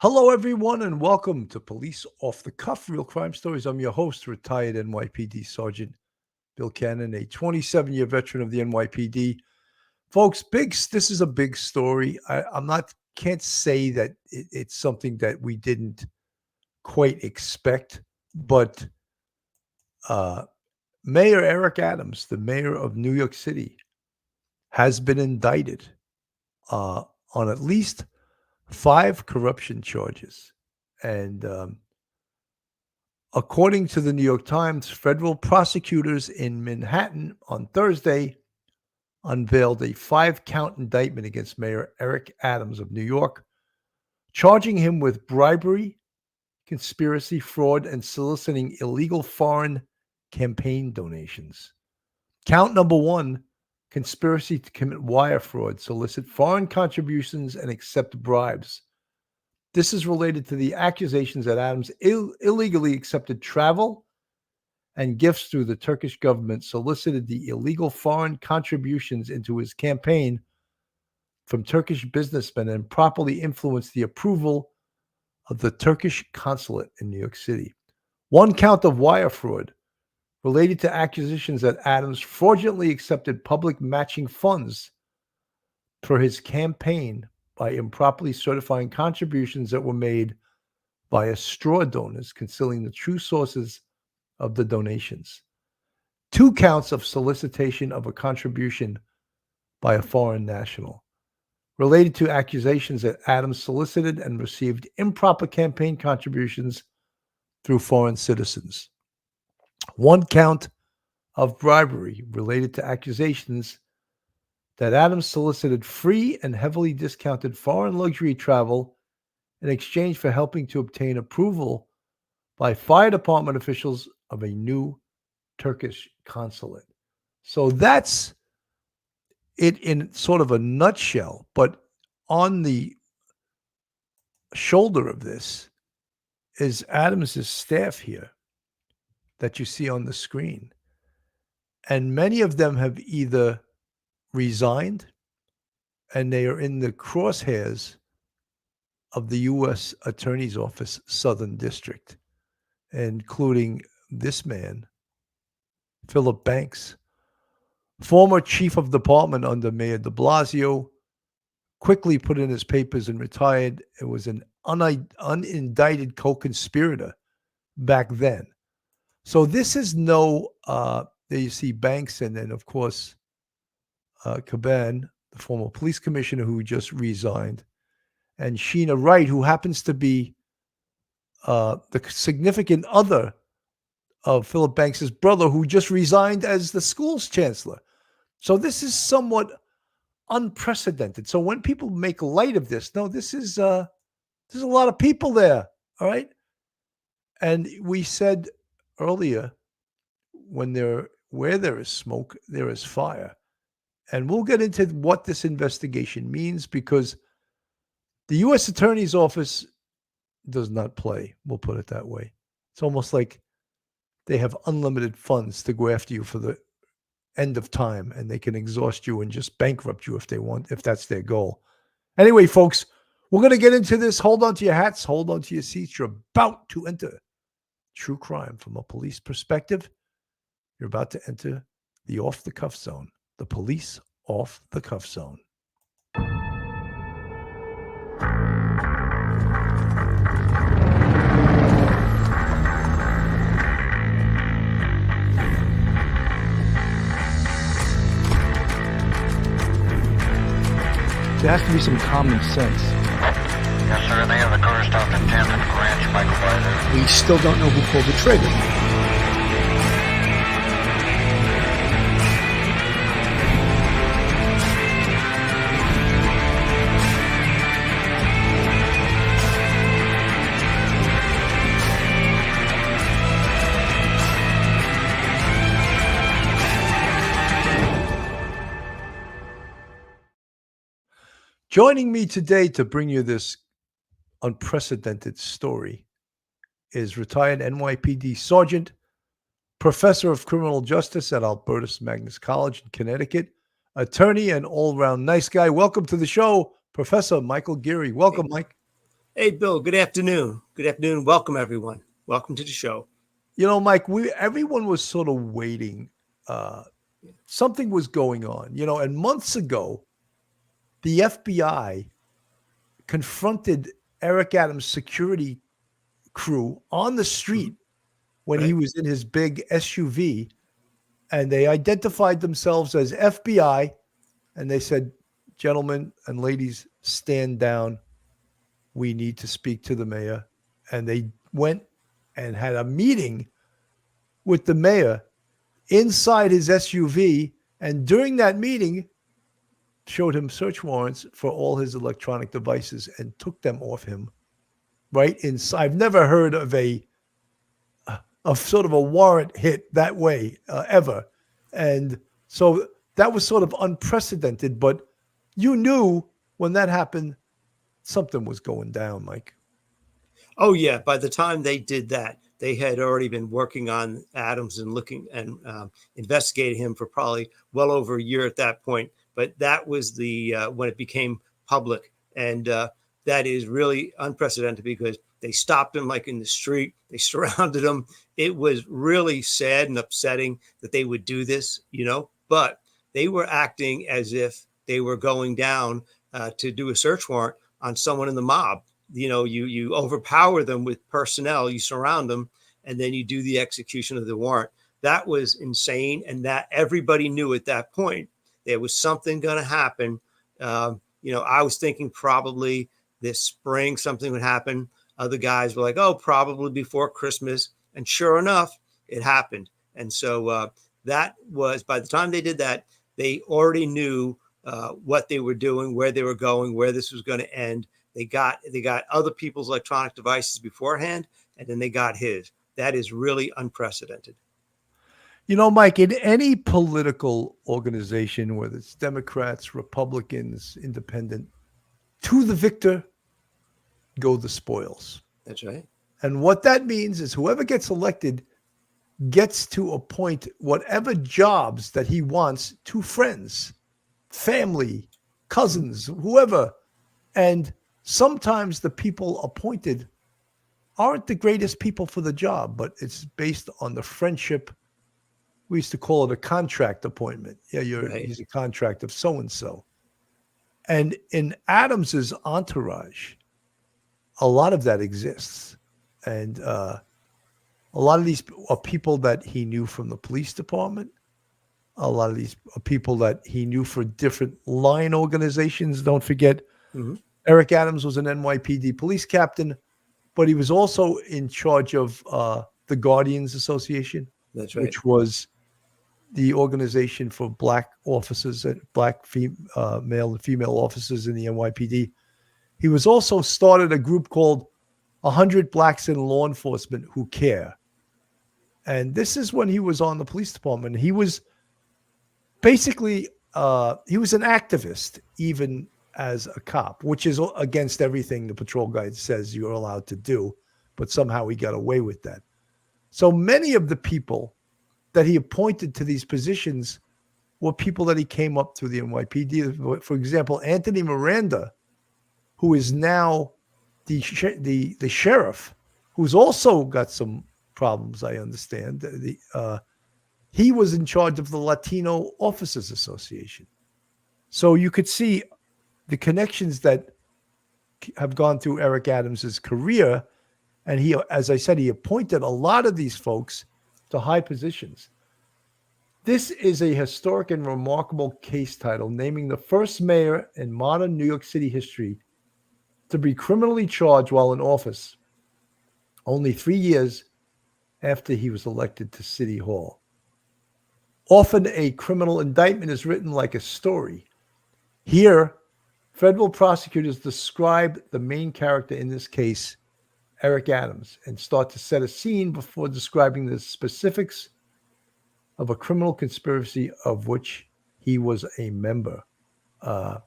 Hello, everyone, and welcome to Police Off the Cuff, Real Crime Stories. I'm your host, retired NYPD Sergeant Bill Cannon, a 27-year veteran of the NYPD. Folks, this is a big story. Can't say that it's something that we didn't quite expect, but Mayor Eric Adams, the mayor of New York City, has been indicted on at least 5 corruption charges. And according to the New York Times, federal prosecutors in Manhattan on Thursday unveiled a 5-count indictment against Mayor Eric Adams of New York, charging him with bribery, conspiracy, fraud, and soliciting illegal foreign campaign donations. Count number 1, conspiracy to commit wire fraud, solicit foreign contributions, and accept bribes. This is related to the accusations that Adams illegally accepted travel and gifts through the Turkish government, solicited the illegal foreign contributions into his campaign from Turkish businessmen, and properly influenced the approval of the Turkish consulate in New York City. 1 count of wire fraud related to accusations that Adams fraudulently accepted public matching funds for his campaign by improperly certifying contributions that were made via straw donors, concealing the true sources of the donations. 2 counts of solicitation of a contribution by a foreign national, related to accusations that Adams solicited and received improper campaign contributions through foreign citizens. 1 count of bribery related to accusations that Adams solicited free and heavily discounted foreign luxury travel in exchange for helping to obtain approval by fire department officials of a new Turkish consulate. So that's it in sort of a nutshell. But on the shoulder of this is Adams's staff here that you see on the screen. And many of them have either resigned and they are in the crosshairs of the U.S. Attorney's Office Southern District, including this man, Philip Banks, former chief of department under Mayor de Blasio, quickly put in his papers and retired. It was an unindicted co-conspirator back then. So this is no, there you see Banks, and then, of course, Caban, the former police commissioner who just resigned, and Sheena Wright, who happens to be the significant other of Philip Banks's brother, who just resigned as the school's chancellor. So this is somewhat unprecedented. So when people make light of this, no, there's a lot of people there, all right? And we said earlier, where there is smoke, there is fire. And we'll get into what this investigation means, because the U.S. Attorney's Office does not play, we'll put it that way. It's almost like they have unlimited funds to go after you for the end of time, and they can exhaust you and just bankrupt you if they want, if that's their goal. Anyway, folks, we're going to get into this. Hold on to your hats. Hold on to your seats. You're about to enter true crime from a police perspective. You're about to enter the off-the-cuff zone, the police off-the-cuff zone. There has to be some common sense. Yes, sir. They have the car stopped at 10th and Ranch, Michael Ryder. We still don't know who pulled the trigger. Joining me today to bring you this unprecedented story is retired NYPD Sergeant, Professor of Criminal Justice at Albertus Magnus College in Connecticut, attorney and all-round nice guy. Welcome to the show, Professor Michael Geary. Welcome, Mike. Hey, Bill, good afternoon. Good afternoon. Welcome, everyone. Welcome to the show. Mike, everyone was sort of waiting. Something was going on, and months ago, the FBI confronted Eric Adams' security crew on the street when he Right. was in his big SUV, and they identified themselves as FBI, and they said, "Gentlemen and ladies, stand down. We need to speak to the mayor." And they went and had a meeting with the mayor inside his SUV, and during that meeting showed him search warrants for all his electronic devices and took them off him right inside. I've never heard of a sort of a warrant hit that way ever. And so that was sort of unprecedented, but you knew when that happened, something was going down, Mike. Oh, yeah. By the time they did that, they had already been working on Adams and looking and investigating him for probably well over a year at that point. But that was the when it became public. And that is really unprecedented because they stopped him like in the street. They surrounded him. It was really sad and upsetting that they would do this, but they were acting as if they were going down to do a search warrant on someone in the mob. You overpower them with personnel, you surround them, and then you do the execution of the warrant. That was insane. And that everybody knew at that point there was something going to happen. I was thinking probably this spring something would happen. Other guys were like, oh, probably before Christmas. And sure enough, it happened. And so that was, by the time they did that, they already knew what they were doing, where they were going, where this was going to end. They got other people's electronic devices beforehand, and then they got his. That is really unprecedented. Mike, in any political organization, whether it's Democrats, Republicans, Independent, to the victor go the spoils. That's right. And what that means is whoever gets elected gets to appoint whatever jobs that he wants to friends, family, cousins, whoever. And sometimes the people appointed aren't the greatest people for the job, but it's based on the friendship. We used to call it a contract appointment. Yeah, Right. He's a contract of so-and-so. And in Adams's entourage, a lot of that exists. And a lot of these are people that he knew from the police department. A lot of these are people that he knew for different line organizations. Don't forget, Eric Adams was an NYPD police captain, but he was also in charge of the Guardians Association. That's right. Which was the organization for black officers and black male and female officers in the NYPD. He was also started a group called 100 Blacks in Law Enforcement Who Care. And this is when he was on the police department. He was basically, he was an activist, even as a cop, which is against everything the patrol guide says you're allowed to do. But somehow he got away with that. So many of the people that he appointed to these positions were people that he came up through the NYPD. For example, Anthony Miranda, who is now the sheriff, who's also got some problems, I understand. He was in charge of the Latino Officers Association. So you could see the connections that have gone through Eric Adams's career. And he, as I said, he appointed a lot of these folks to high positions. This is a historic and remarkable case title naming the first mayor in modern New York City history to be criminally charged while in office, only 3 years after he was elected to City Hall. Often a criminal indictment is written like a story. Here, federal prosecutors describe the main character in this case, Eric Adams, and start to set a scene before describing the specifics of a criminal conspiracy of which he was a member. The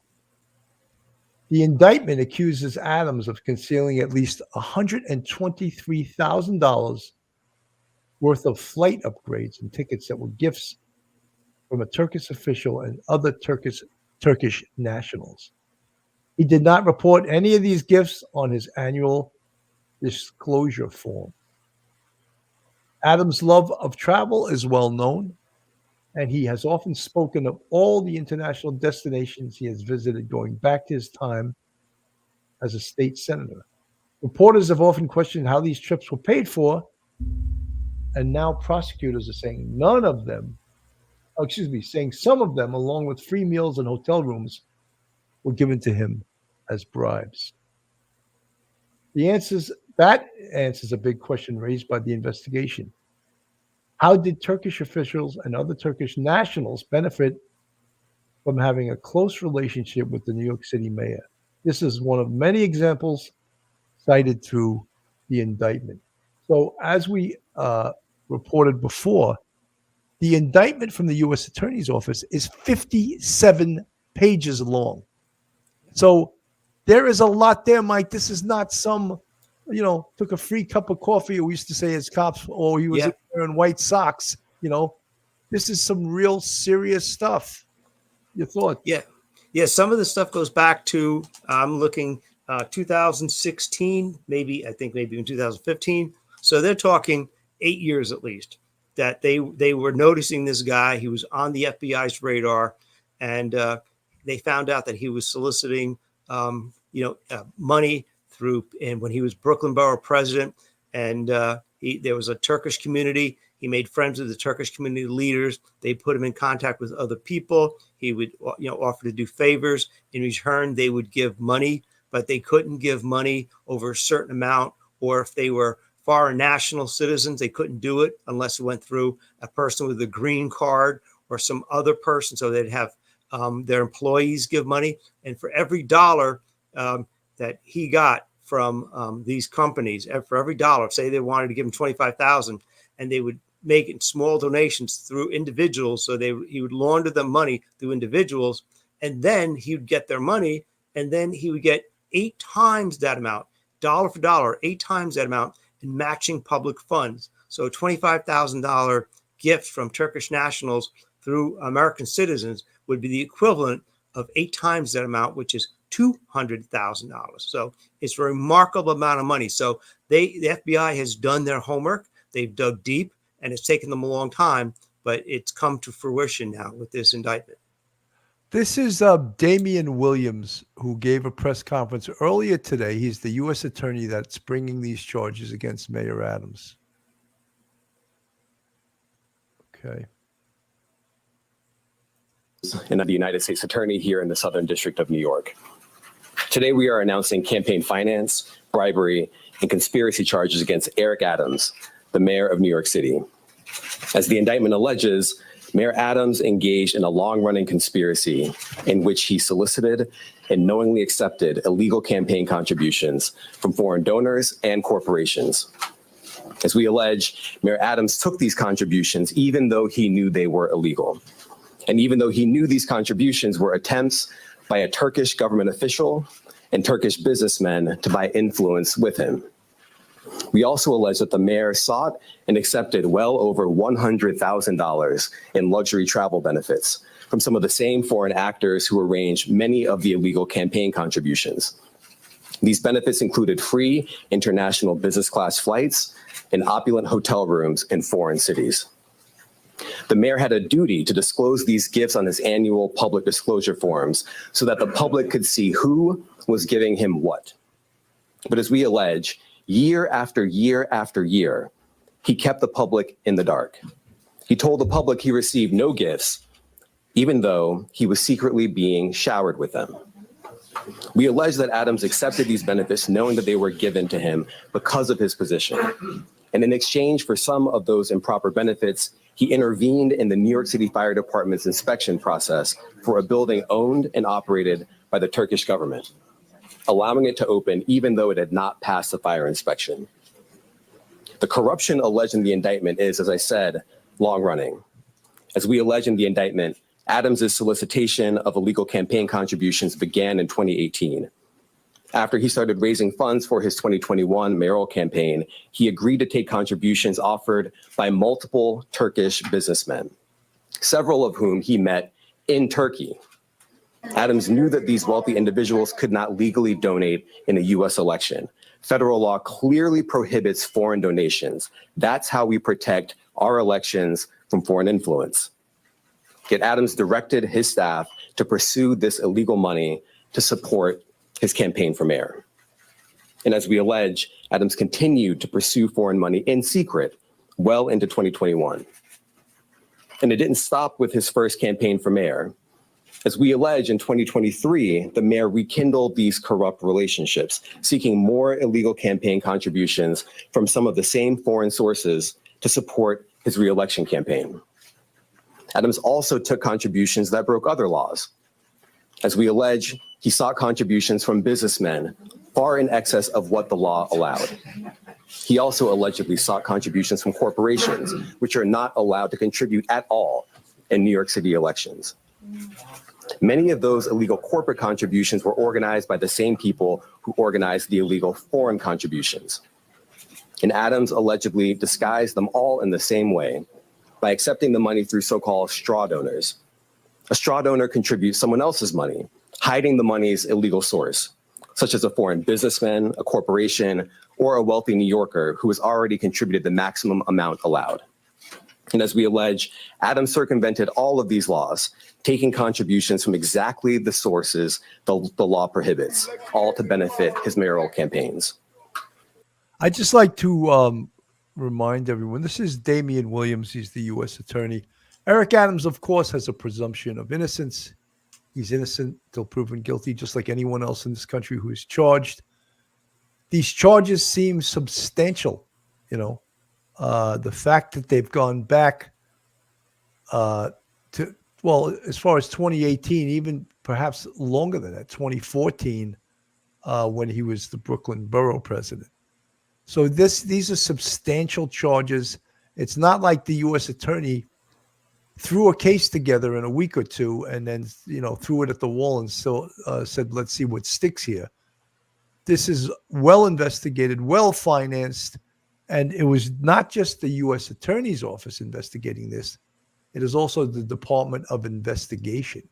indictment accuses Adams of concealing at least $123,000 worth of flight upgrades and tickets that were gifts from a Turkish official and other Turkish nationals. He did not report any of these gifts on his annual disclosure form. Adams' love of travel is well known, and he has often spoken of all the international destinations he has visited going back to his time as a state senator. Reporters have often questioned how these trips were paid for, and now prosecutors are saying saying some of them, along with free meals and hotel rooms, were given to him as bribes. That answers a big question raised by the investigation. How did Turkish officials and other Turkish nationals benefit from having a close relationship with the New York City mayor? This is one of many examples cited through the indictment. So as we reported before, the indictment from the U.S. Attorney's Office is 57 pages long. So there is a lot there, Mike. This is not some, took a free cup of coffee, we used to say as cops, or he was wearing white socks. This is some real serious stuff. Your thought? Yeah. Some of the stuff goes back to, I'm looking 2016, maybe in 2015. So they're talking 8 years at least that they were noticing this guy. He was on the FBI's radar, and they found out that he was soliciting, money and when he was Brooklyn Borough President, and there was a Turkish community. He made friends with the Turkish community leaders. They put him in contact with other people. He would, offer to do favors. In return, they would give money, but they couldn't give money over a certain amount. Or if they were foreign national citizens, they couldn't do it unless it went through a person with a green card or some other person. So they'd have their employees give money. And for every dollar that he got from these companies, for every dollar, say they wanted to give him $25,000, and they would make it small donations through individuals. So he would launder them money through individuals, and then he would get their money, and then he would get 8 times that amount, dollar for dollar, 8 times that amount in matching public funds. So $25,000 gift from Turkish nationals through American citizens would be the equivalent of 8 times that amount, which is $200,000. So it's a remarkable amount of money. So the FBI has done their homework. They've dug deep, and it's taken them a long time, but it's come to fruition now with this indictment. This is Damian Williams, who gave a press conference earlier today. He's the U.S. attorney that's bringing these charges against Mayor Adams. Okay. And I'm the United States Attorney here in the Southern District of New York. Today, we are announcing campaign finance, bribery, and conspiracy charges against Eric Adams, the mayor of New York City. As the indictment alleges, Mayor Adams engaged in a long-running conspiracy in which he solicited and knowingly accepted illegal campaign contributions from foreign donors and corporations. As we allege, Mayor Adams took these contributions even though he knew they were illegal. And even though he knew these contributions were attempts by a Turkish government official and Turkish businessmen to buy influence with him. We also allege that the mayor sought and accepted well over $100,000 in luxury travel benefits from some of the same foreign actors who arranged many of the illegal campaign contributions. These benefits included free international business class flights and opulent hotel rooms in foreign cities. The mayor had a duty to disclose these gifts on his annual public disclosure forms so that the public could see who was giving him what. But as we allege, year after year after year, he kept the public in the dark. He told the public he received no gifts, even though he was secretly being showered with them. We allege that Adams accepted these benefits knowing that they were given to him because of his position. And in exchange for some of those improper benefits, he intervened in the New York City Fire Department's inspection process for a building owned and operated by the Turkish government, allowing it to open even though it had not passed the fire inspection. The corruption alleged in the indictment is, as I said, long-running. As we allege in the indictment, Adams' solicitation of illegal campaign contributions began in 2018. After he started raising funds for his 2021 mayoral campaign, he agreed to take contributions offered by multiple Turkish businessmen, several of whom he met in Turkey. Adams knew that these wealthy individuals could not legally donate in a U.S. election. Federal law clearly prohibits foreign donations. That's how we protect our elections from foreign influence. Yet Adams directed his staff to pursue this illegal money to support his campaign for mayor. And as we allege, Adams continued to pursue foreign money in secret well into 2021. And it didn't stop with his first campaign for mayor. As we allege, in 2023, the mayor rekindled these corrupt relationships, seeking more illegal campaign contributions from some of the same foreign sources to support his reelection campaign. Adams also took contributions that broke other laws. As we allege, he sought contributions from businessmen far in excess of what the law allowed. He also allegedly sought contributions from corporations, which are not allowed to contribute at all in New York City elections. Many of those illegal corporate contributions were organized by the same people who organized the illegal foreign contributions. And Adams allegedly disguised them all in the same way by accepting the money through so-called straw donors. A straw donor contributes someone else's money, hiding the money's illegal source, such as a foreign businessman, a corporation, or a wealthy New Yorker who has already contributed the maximum amount allowed. And as we allege, Adams circumvented all of these laws, taking contributions from exactly the sources the law prohibits, all to benefit his mayoral campaigns. I'd just like to remind everyone, this is Damian Williams. He's the U.S. Attorney. Eric Adams, of course, has a presumption of innocence. He's innocent till proven guilty, just like anyone else in this country who is charged. These charges seem substantial, you know. The fact that they've gone back to, well, as far as 2018, even perhaps longer than that, 2014, when he was the Brooklyn Borough President. So these are substantial charges. It's not like the U.S. Attorney threw a case together in a week or two and then, you know, threw it at the wall and still said, let's see what sticks here. This is well investigated, well financed, and it was not just the U.S. Attorney's Office investigating this. It is also the Department of Investigation,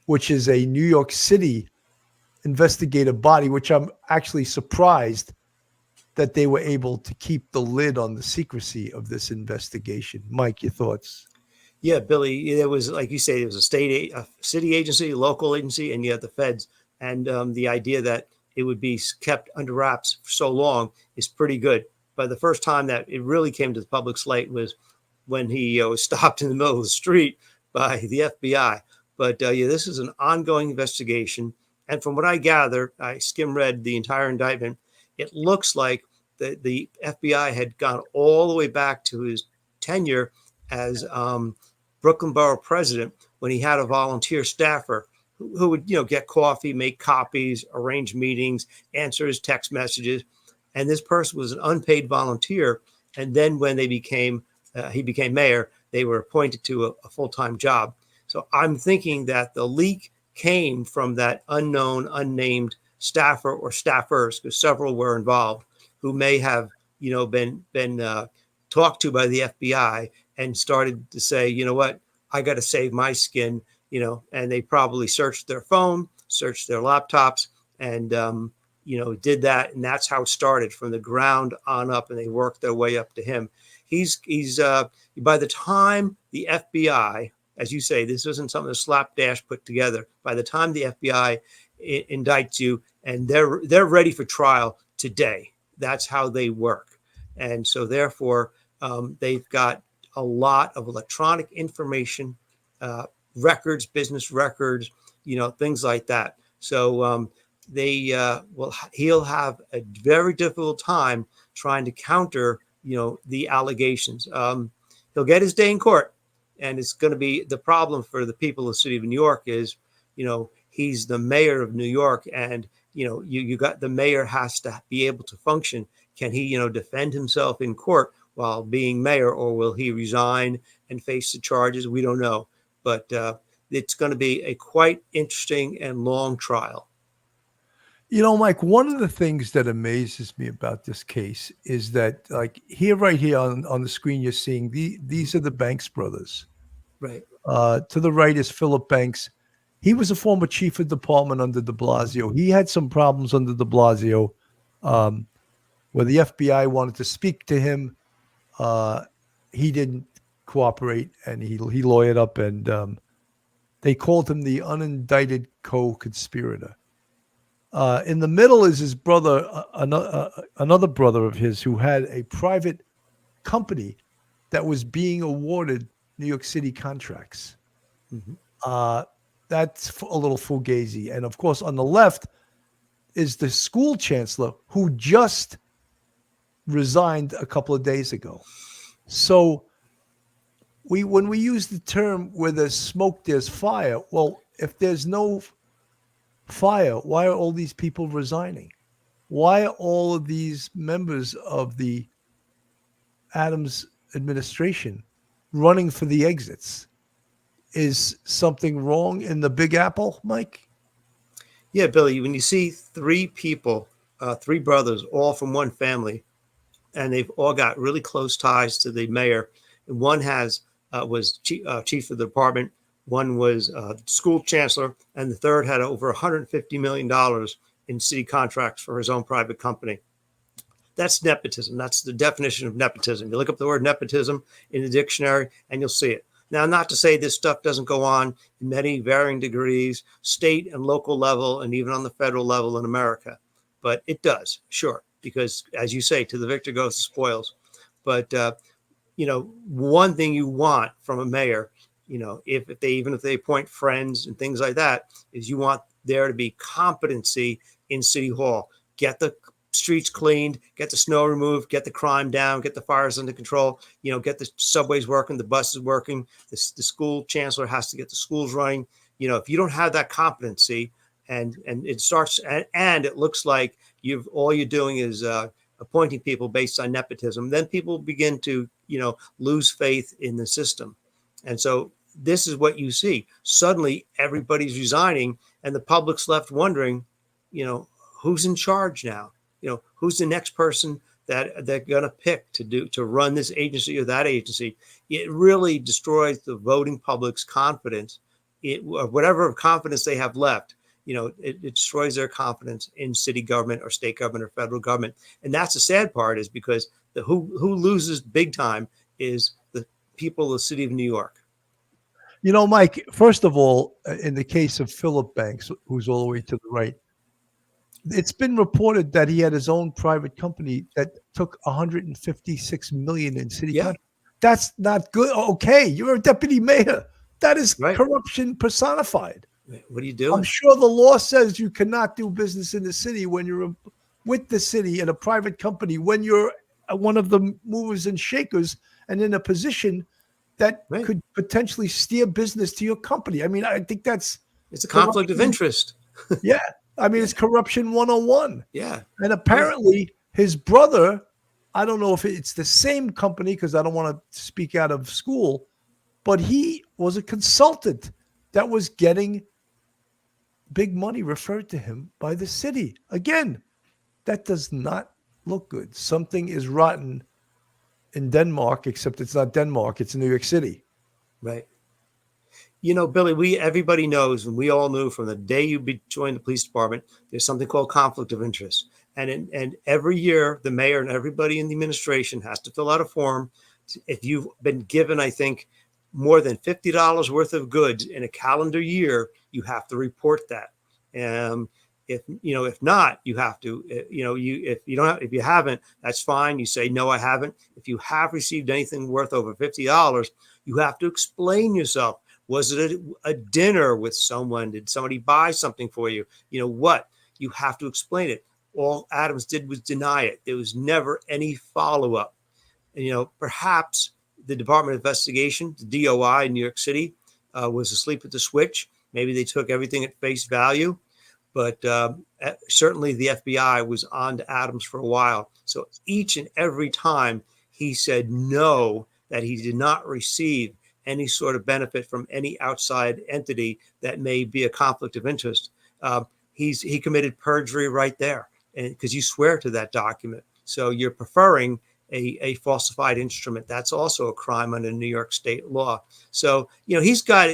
which is a New York City investigative body, which I'm actually surprised that they were able to keep the lid on the secrecy of this investigation. Mike, your thoughts? Yeah, Billy, there was, like you say, there was a city agency, local agency, and you had the feds. And the idea that it would be kept under wraps for so long is pretty good. But the first time that it really came to the public's light was when he was stopped in the middle of the street by the FBI. But yeah, this is an ongoing investigation. And from what I gather, I skim read the entire indictment. It looks like the FBI had gone all the way back to his tenure as Brooklyn Borough President, when he had a volunteer staffer who would, you know, get coffee, make copies, arrange meetings, answer his text messages. And this person was an unpaid volunteer. And then when he became mayor, they were appointed to a full-time job. So I'm thinking that the leak came from that unknown, unnamed staffer or staffers, because several were involved, who may have, you know, been talked to by the FBI and started to say, you know what, I got to save my skin, you know, and they probably searched their phone, searched their laptops, and, you know, did that. And that's how it started from the ground on up, and they worked their way up to him. He's by the time the FBI, as you say, this isn't something a slapdash put together. By the time the FBI indicts you, and they're ready for trial today. That's how they work. And so therefore, they've got a lot of electronic information, records, business records, you know, things like that. So he'll have a very difficult time trying to counter, you know, the allegations. He'll get his day in court, and it's going to be the problem for the people of the city of New York is, you know, he's the mayor of New York, and, you know, you got the mayor has to be able to function. Can he, you know, defend himself in court while being mayor, or will he resign and face the charges? We don't know, but it's going to be a quite interesting and long trial. You know, Mike, one of the things that amazes me about this case is that, like, right here on the screen, you're seeing these are the Banks brothers. Right. To the right is Philip Banks. He was a former chief of department under de Blasio. He had some problems under de Blasio where the FBI wanted to speak to him. He didn't cooperate, and he lawyered up, and they called him the unindicted co-conspirator. In the middle is his brother, another brother of his who had a private company that was being awarded New York City contracts. That's a little fugazi. And of course, on the left is the school chancellor who just resigned a couple of days ago. So when we use the term where there's smoke, there's fire. Well, if there's no fire, why are all these people resigning? Why are all of these members of the Adams administration running for the exits? Is something wrong in the Big Apple, Mike? Yeah, Billy, when you see three people, three brothers, all from one family, and they've all got really close ties to the mayor, and one was chief of the department, one was school chancellor, and the third had over $150 million in city contracts for his own private company. That's nepotism. That's the definition of nepotism. You look up the word nepotism in the dictionary and you'll see it. Now, not to say this stuff doesn't go on in many varying degrees, state and local level, and even on the federal level in America, but it does, sure, because as you say, to the victor goes the spoils. But one thing you want from a mayor, if they appoint friends and things like that, is you want there to be competency in City Hall. Get the streets cleaned, get the snow removed, get the crime down, get the fires under control, get the subways working, the buses working, the school chancellor has to get the schools running. If you don't have that competency and it starts, and it looks like all you're doing is appointing people based on nepotism, then people begin to, lose faith in the system. And so this is what you see. Suddenly everybody's resigning and the public's left wondering, who's in charge now? Who's the next person that they're going to pick to run this agency or that agency? It really destroys the voting public's confidence, whatever confidence they have left. It destroys their confidence in city government or state government or federal government. And that's the sad part, is because who loses big time is the people of the city of New York. Mike, first of all, in the case of Philip Banks, who's all the way to the right, it's been reported that he had his own private company that took $156 million in city contracts. That's not good. Okay, you're a deputy mayor. That is corruption personified. What are you doing? I'm sure the law says you cannot do business in the city when you're with the city in a private company, when you're one of the movers and shakers and in a position that could potentially steer business to your company. I mean, I think it's a conflict of interest. Yeah. I mean, it's corruption 101. Yeah. And apparently his brother, I don't know if it's the same company because I don't want to speak out of school, but he was a consultant that was getting big money referred to him by the city. Again, that does not look good. Something is rotten in Denmark, except it's not Denmark, it's New York City. Right. Billy, everybody knows, and we all knew from the day you joined the police department, there's something called conflict of interest. And every year, the mayor and everybody in the administration has to fill out a form. If you've been given, I think, more than $50 worth of goods in a calendar year, you have to report that. If not, you have to. If you haven't, that's fine. You say no, I haven't. If you have received anything worth over $50, you have to explain yourself. Was it a dinner with someone? Did somebody buy something for you? What? You have to explain it. All Adams did was deny it. There was never any follow-up. And, perhaps the Department of Investigation, the DOI in New York City, was asleep at the switch. Maybe they took everything at face value. But certainly the FBI was on to Adams for a while. So each and every time he said no, that he did not receive any sort of benefit from any outside entity that may be a conflict of interest, he committed perjury right there, and because you swear to that document. So you're preferring a falsified instrument. That's also a crime under New York state law. So he's got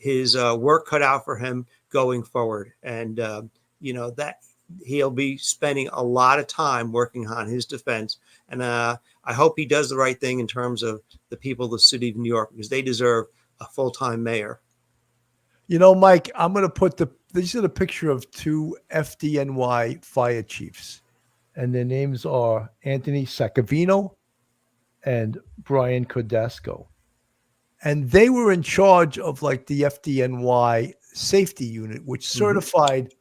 his work cut out for him going forward. And, that he'll be spending a lot of time working on his defense. And I hope he does the right thing in terms of the people of the city of New York, because they deserve a full-time mayor. Mike, I'm going to put these are the picture of two FDNY fire chiefs, and their names are Anthony Saccavino and Brian Cordasco. And they were in charge of like the FDNY safety unit, which certified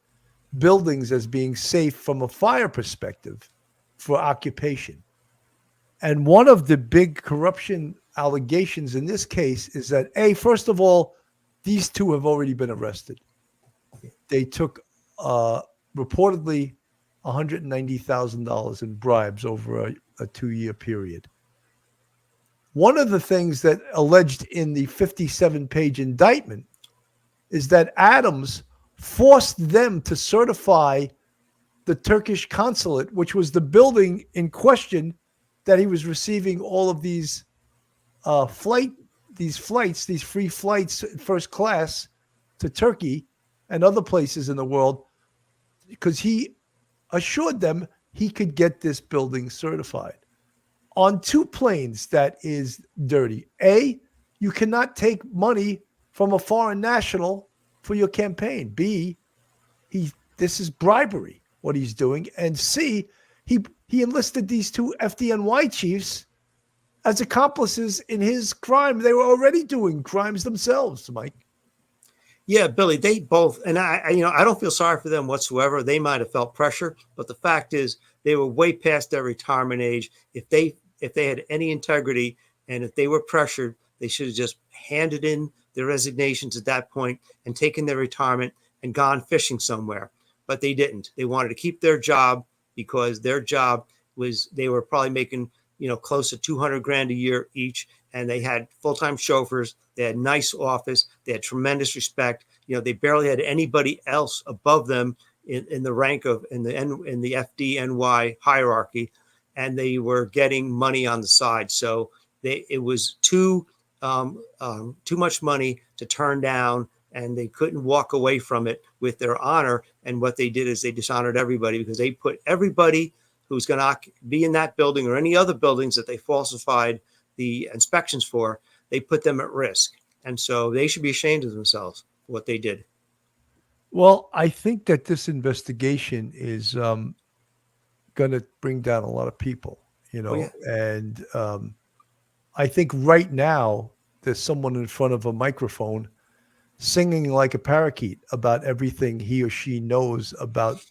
buildings as being safe from a fire perspective for occupation. And one of the big corruption allegations in this case is that, first of all, these two have already been arrested. They took reportedly $190,000 in bribes over a 2-year period. One of the things that alleged in the 57-page indictment is that Adams forced them to certify the Turkish consulate, which was the building in question that he was receiving all of these free flights first class to Turkey and other places in the world, because he assured them he could get this building certified. On 2 planes, that is dirty. A, you cannot take money from a foreign national for your campaign. B, this is bribery, what he's doing. And C, he enlisted these 2 FDNY chiefs as accomplices in his crime. They were already doing crimes themselves, Mike. Yeah, Billy, they both, and I don't feel sorry for them whatsoever. They might have felt pressure, but the fact is they were way past their retirement age. If they had any integrity and if they were pressured, they should have just handed in their resignations at that point and taken their retirement and gone fishing somewhere. But they didn't. They wanted to keep their job, because their job was, they were probably making, close to $200,000 a year each. And they had full-time chauffeurs. They had nice office. They had tremendous respect. They barely had anybody else above them in the rank of in the FDNY hierarchy, and they were getting money on the side. So it was too much money to turn down, and they couldn't walk away from it with their honor. And what they did is they dishonored everybody, because they put everybody who's going to be in that building or any other buildings that they falsified the inspections for, they put them at risk. And so they should be ashamed of themselves for what they did. Well, I think that this investigation is going to bring down a lot of people, and I think right now there's someone in front of a microphone singing like a parakeet about everything he or she knows about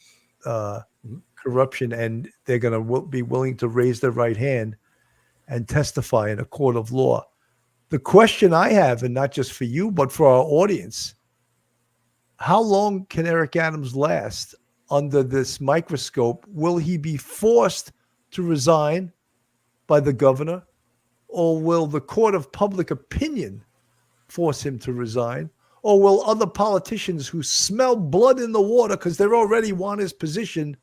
corruption, and they're going to be willing to raise their right hand and testify in a court of law. The question I have, and not just for you, but for our audience, how long can Eric Adams last under this microscope? Will he be forced to resign by the governor, or will the court of public opinion force him to resign? Or will other politicians who smell blood in the water because they already want his position,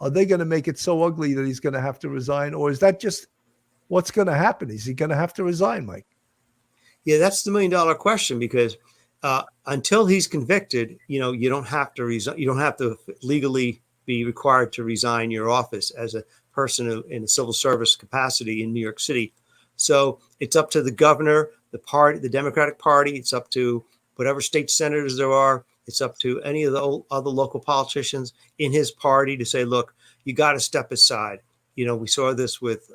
are they going to make it so ugly that he's going to have to resign? Or is that just what's going to happen? Is he going to have to resign, Mike? Yeah, that's the $1 million question, because until he's convicted, you don't have to resign. You don't have to legally be required to resign your office as a person in a civil service capacity in New York City. So it's up to the governor, the party, the Democratic Party. It's up to whatever state senators there are. It's up to any of the other local politicians in his party to say, look, you got to step aside. We saw this with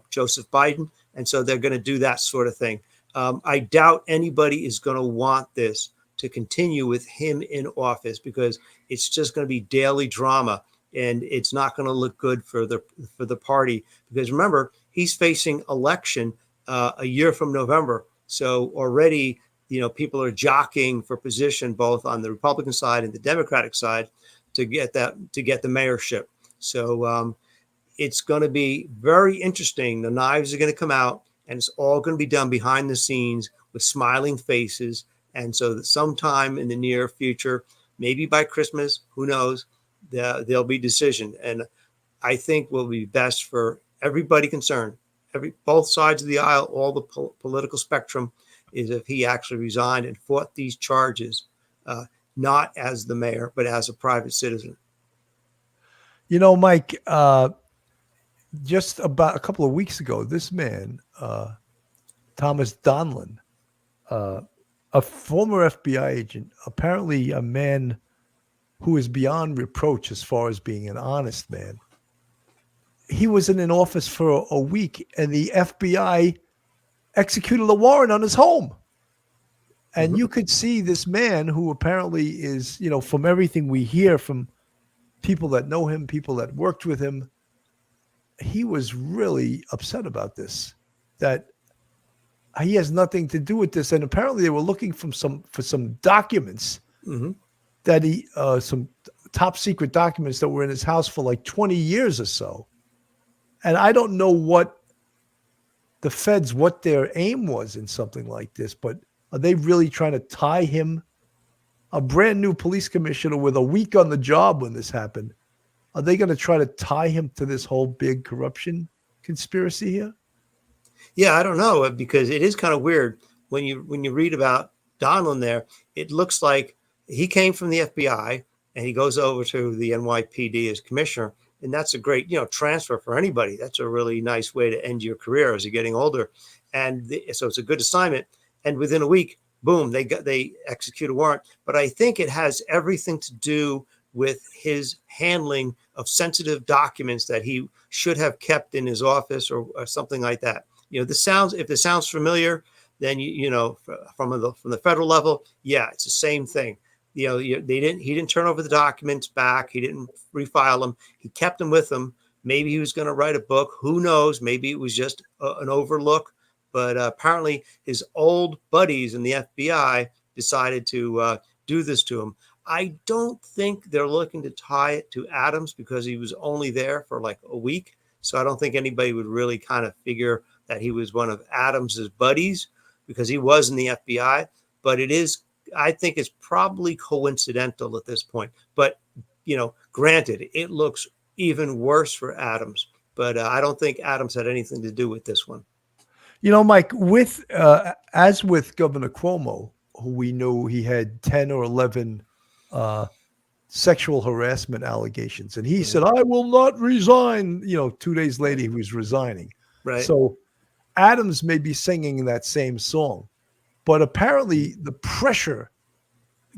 Joseph Biden. And so they're going to do that sort of thing. I doubt anybody is going to want this to continue with him in office, because it's just going to be daily drama, and it's not going to look good for the party. Because remember, he's facing election a year from November. So already, people are jockeying for position both on the Republican side and the Democratic side to get the mayorship. So it's going to be very interesting. The knives are going to come out, and it's all going to be done behind the scenes with smiling faces. And so that sometime in the near future, maybe by Christmas, who knows, there'll be decision. And I think will be best for everybody concerned, both sides of the aisle, all the political spectrum, is if he actually resigned and fought these charges, not as the mayor, but as a private citizen. You know, Mike, just about a couple of weeks ago, this man, Thomas Donlin, a former FBI agent, apparently a man who is beyond reproach as far as being an honest man. He was in an office for a week, and the FBI executed a warrant on his home. And you could see this man, who apparently is, you know, from everything we hear from people that know him, people that worked with him, he was really upset about this, that he has nothing to do with this. And apparently they were looking for some documents that some top secret documents that were in his house for like 20 years or so. And I don't know what the feds, what their aim was in something like this, but are they really trying to tie him, a brand new police commissioner with a week on the job when this happened? Are they going to try to tie him to this whole big corruption conspiracy here? Yeah, I don't know, because it is kind of weird when you read about Donlin there. It looks like he came from the FBI and he goes over to the NYPD as commissioner, and that's a great, you know, transfer for anybody. That's a really nice way to end your career as you're getting older, and so it's a good assignment. And within a week, boom, they execute a warrant. But I think it has everything to do with his handling of sensitive documents that he should have kept in his office or something like that. You know, if this sounds familiar, then you know, from the federal level, yeah, it's the same thing. You know, he didn't turn over the documents back. He didn't refile them. He kept them with him. Maybe he was going to write a book. Who knows? Maybe it was just an overlook. But apparently his old buddies in the FBI decided to do this to him. I don't think they're looking to tie it to Adams because he was only there for like a week. So I don't think anybody would really kind of figure that he was one of Adams's buddies, because he was in the FBI. But I think it's probably coincidental at this point. But, you know, granted, it looks even worse for Adams. But I don't think Adams had anything to do with this one. You know, Mike, as with Governor Cuomo, who we knew he had 10 or 11 sexual harassment allegations, and he said, "I will not resign." You know, 2 days later, he was resigning. Right. So Adams may be singing that same song, but apparently the pressure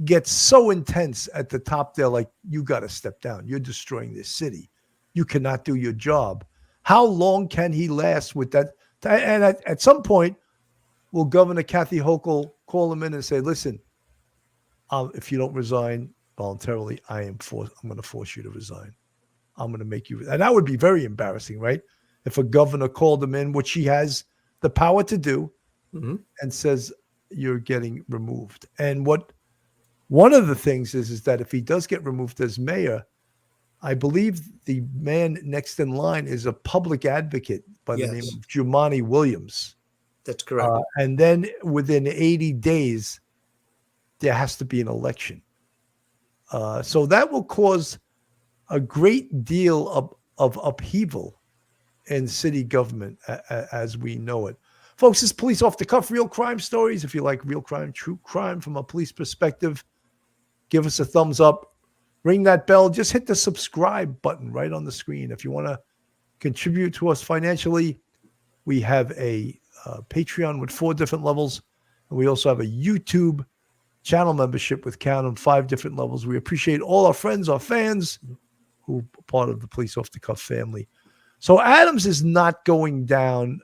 gets so intense at the top there, like, you got to step down. You're destroying this city. You cannot do your job. How long can he last with that? And at some point, will Governor Kathy Hochul call him in and say, "Listen, if you don't resign voluntarily, I'm going to force you to resign. I'm going to make you." And that would be very embarrassing, right? If a governor called him in, which he has the power to do, and says, "You're getting removed." And one of the things is that if he does get removed as mayor, I believe the man next in line is a public advocate by the name of Jumaane Williams. That's correct. And then within 80 days, there has to be an election. So that will cause a great deal of upheaval in city government as we know it. Folks, this is Police Off the Cuff, real crime stories. If you like real crime, true crime from a police perspective, give us a thumbs up. Ring that bell. Just hit the subscribe button right on the screen. If you want to contribute to us financially, we have a Patreon with 4 different levels. And we also have a YouTube channel membership with Count on 5 different levels. We appreciate all our friends, our fans who are part of the Police Off the Cuff family. So Adams is not going down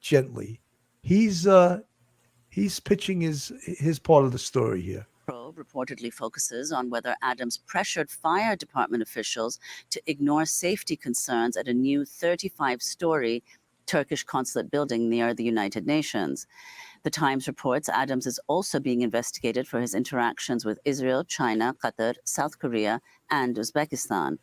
gently. He's pitching his part of the story here. Probe reportedly focuses on whether Adams pressured fire department officials to ignore safety concerns at a new 35-story Turkish consulate building near the United Nations. The Times reports Adams is also being investigated for his interactions with Israel, China, Qatar, South Korea, and Uzbekistan.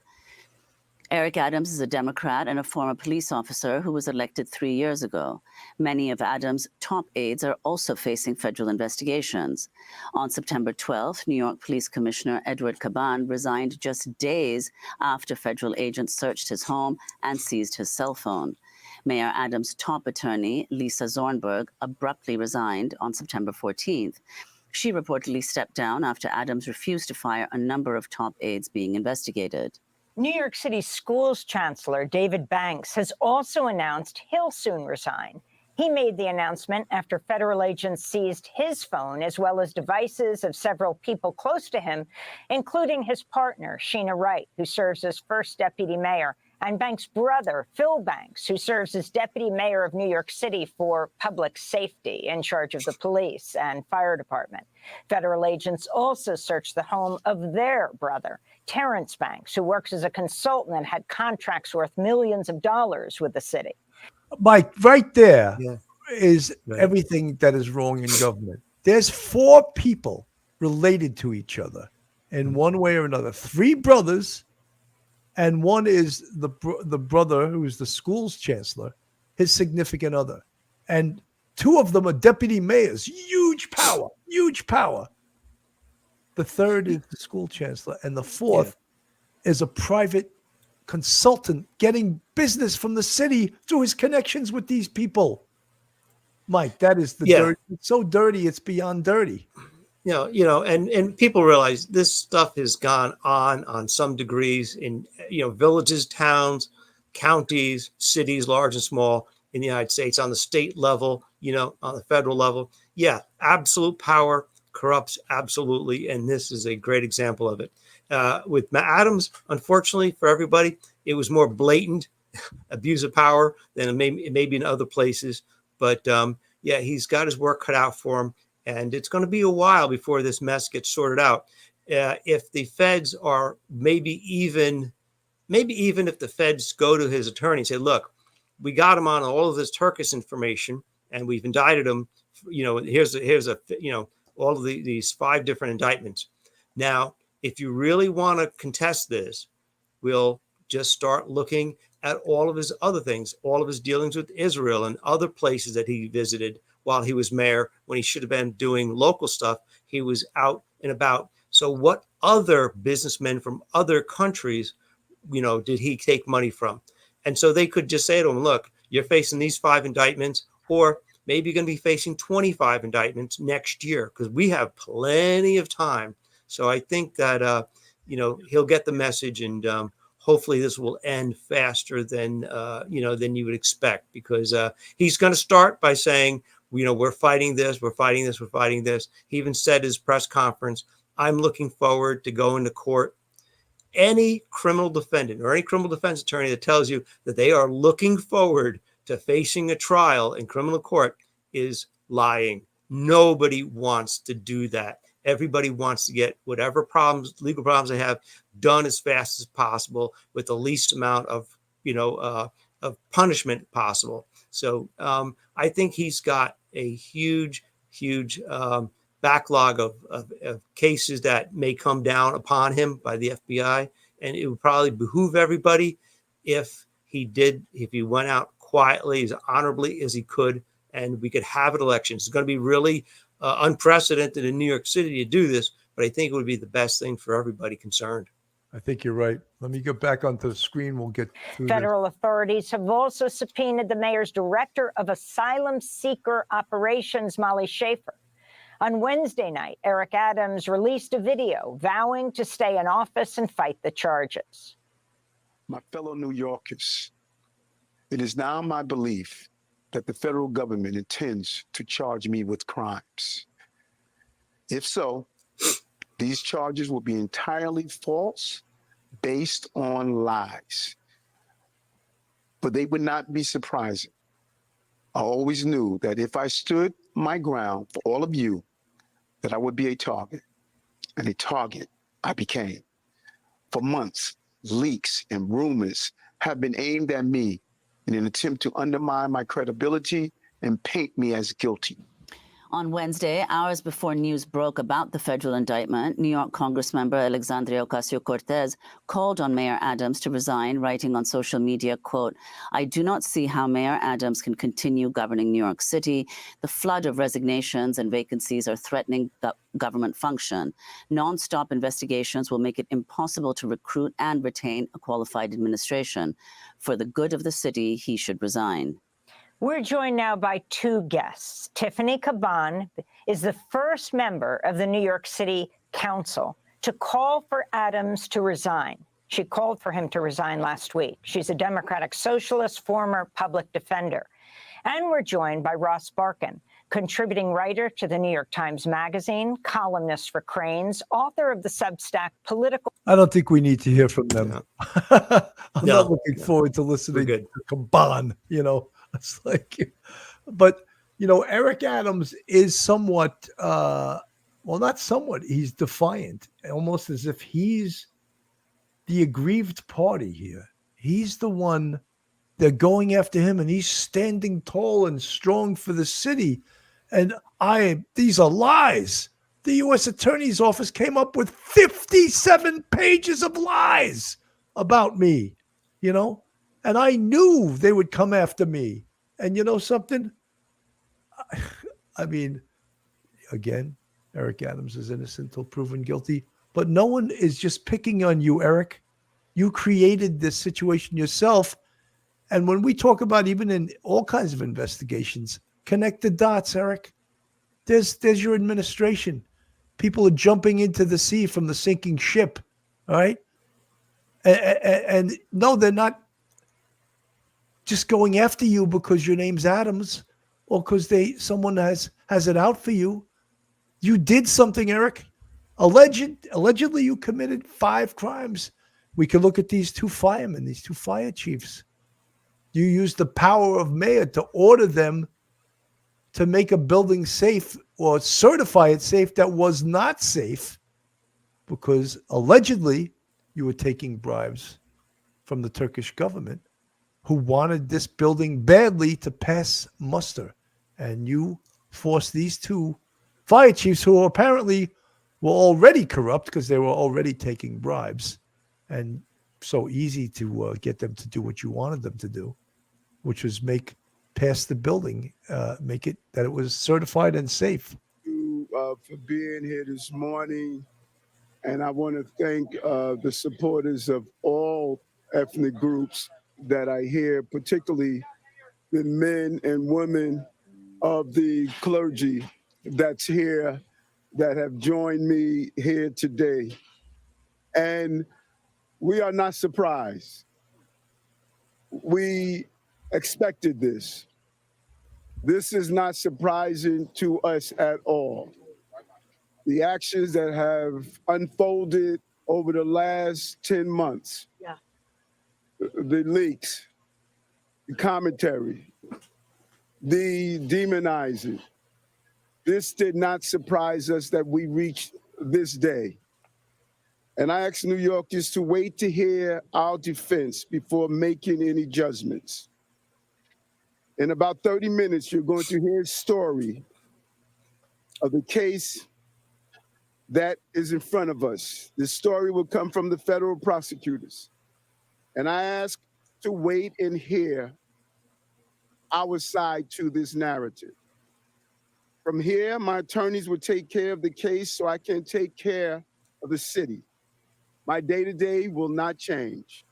Eric Adams is a Democrat and a former police officer who was elected 3 years ago. Many of Adams' top aides are also facing federal investigations. On September 12th, New York Police Commissioner Edward Caban resigned just days after federal agents searched his home and seized his cell phone. Mayor Adams' top attorney, Lisa Zornberg, abruptly resigned on September 14th. She reportedly stepped down after Adams refused to fire a number of top aides being investigated. New York City Schools Chancellor David Banks has also announced he'll soon resign. He made the announcement after federal agents seized his phone as well as devices of several people close to him, including his partner, Sheena Wright, who serves as first deputy mayor, and Banks' brother, Phil Banks, who serves as deputy mayor of New York City for public safety, in charge of the police and fire department. Federal agents also searched the home of their brother, Terrence Banks, who works as a consultant and had contracts worth millions of dollars with the city. Mike, right there is Yeah. Right. everything that is wrong in government. There's 4 people related to each other in one way or another. 3 brothers, and one is the brother who is the school's chancellor, his significant other. And 2 of them are deputy mayors. Huge power, huge power. The third is the school chancellor. And the fourth is a private consultant getting business from the city through his connections with these people. Mike, that is the dirty. It's so dirty, it's beyond dirty. And people realize this stuff has gone on some degrees in, villages, towns, counties, cities, large and small in the United States, on the state level, on the federal level. Yeah, absolute power corrupts absolutely. And this is a great example of it. With Adams, unfortunately for everybody, it was more blatant abuse of power than maybe in other places. But he's got his work cut out for him. And it's going to be a while before this mess gets sorted out. If the feds are maybe even if the feds go to his attorney and say, look, we got him on all of this Turkish information and we've indicted him. Here's all of these 5 different indictments. Now, if you really want to contest this, we'll just start looking at all of his other things, all of his dealings with Israel and other places that he visited while he was mayor, when he should have been doing local stuff. He was out and about. So what other businessmen from other countries, did he take money from? And so they could just say to him, look, you're facing these 5 indictments, or maybe you're going to be facing 25 indictments next year, because we have plenty of time. So I think that, he'll get the message, and hopefully this will end faster than you would expect, because he's going to start by saying, we're fighting this, we're fighting this, we're fighting this. He even said at his press conference, I'm looking forward to going to court. Any criminal defendant or any criminal defense attorney that tells you that they are looking forward to facing a trial in criminal court is lying. Nobody wants to do that. Everybody wants to get whatever legal problems they have, done as fast as possible with the least amount of punishment possible. So I think he's got a huge backlog of cases that may come down upon him by the FBI. And it would probably behoove everybody if he went out quietly, as honorably as he could, and we could have an election. It's going to be really unprecedented in New York City to do this, but I think it would be the best thing for everybody concerned. I think you're right. Let me get back onto the screen. We'll get through Federal authorities have also subpoenaed the mayor's director of asylum seeker operations, Molly Schaefer. On Wednesday night, Eric Adams released a video vowing to stay in office and fight the charges. My fellow New Yorkers, it is now my belief that the federal government intends to charge me with crimes. If so, these charges will be entirely false, based on lies. But they would not be surprising. I always knew that if I stood my ground for all of you, that I would be a target, and a target I became. For months, leaks and rumors have been aimed at me in an attempt to undermine my credibility and paint me as guilty. On Wednesday, hours before news broke about the federal indictment, New York Congressmember Alexandria Ocasio-Cortez called on Mayor Adams to resign, writing on social media, quote, "I do not see how Mayor Adams can continue governing New York City. The flood of resignations and vacancies are threatening government function. Non-stop investigations will make it impossible to recruit and retain a qualified administration. For the good of the city, he should resign." We're joined now by two guests. Tiffany Caban is the first member of the New York City Council to call for Adams to resign. She called for him to resign last week. She's a Democratic Socialist, former public defender. And we're joined by Ross Barkan, contributing writer to the New York Times Magazine, columnist for Cranes, author of the Substack Political. I don't think we need to hear from them. No. I'm No, not looking no. forward to listening We're to good. Caban, It's like, but, Eric Adams is somewhat, not somewhat, he's defiant, almost as if he's the aggrieved party here. He's the one, they're going after him, and he's standing tall and strong for the city. And these are lies. The U.S. Attorney's Office came up with 57 pages of lies about me, and I knew they would come after me. And you know something? I mean, again, Eric Adams is innocent until proven guilty, but no one is just picking on you, Eric. You created this situation yourself. And when we talk about, even in all kinds of investigations, connect the dots, Eric. There's your administration. People are jumping into the sea from the sinking ship, all right? And no, they're not just going after you because your name's Adams or because someone has it out for you. You did something, Eric. Allegedly, you committed 5 crimes. We can look at these 2 firemen, these 2 fire chiefs. You used the power of mayor to order them to make a building safe or certify it safe that was not safe because allegedly you were taking bribes from the Turkish government who wanted this building badly to pass muster. And you forced these 2 fire chiefs who apparently were already corrupt because they were already taking bribes, and so easy to get them to do what you wanted them to do, which was pass the building, make it that it was certified and safe. For being here this morning. And I want to thank the supporters of all ethnic groups that I hear, particularly the men and women of the clergy that's here, that have joined me here today. And we are not surprised. We expected this. This is not surprising to us at all. The actions that have unfolded over the last 10 months, the leaks, the commentary, the demonizing, this did not surprise us that we reached this day. And I ask New Yorkers to wait to hear our defense before making any judgments. In about 30 minutes, you're going to hear a story of the case that is in front of us. This story will come from the federal prosecutors. And I ask to wait and hear our side to this narrative. From here, my attorneys will take care of the case so I can take care of the city. My day-to-day will not change.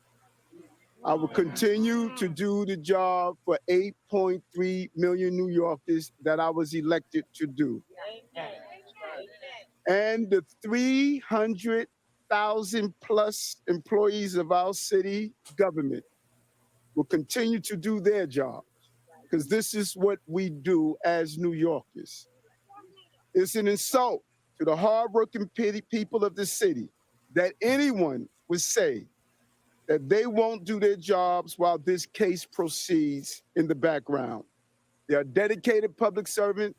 I will continue to do the job for 8.3 million New Yorkers that I was elected to do. And the 300,000 plus employees of our city government will continue to do their job, because this is what we do as New Yorkers. It's an insult to the hardworking people of the city that anyone would say that they won't do their jobs while this case proceeds in the background. They are dedicated public servants,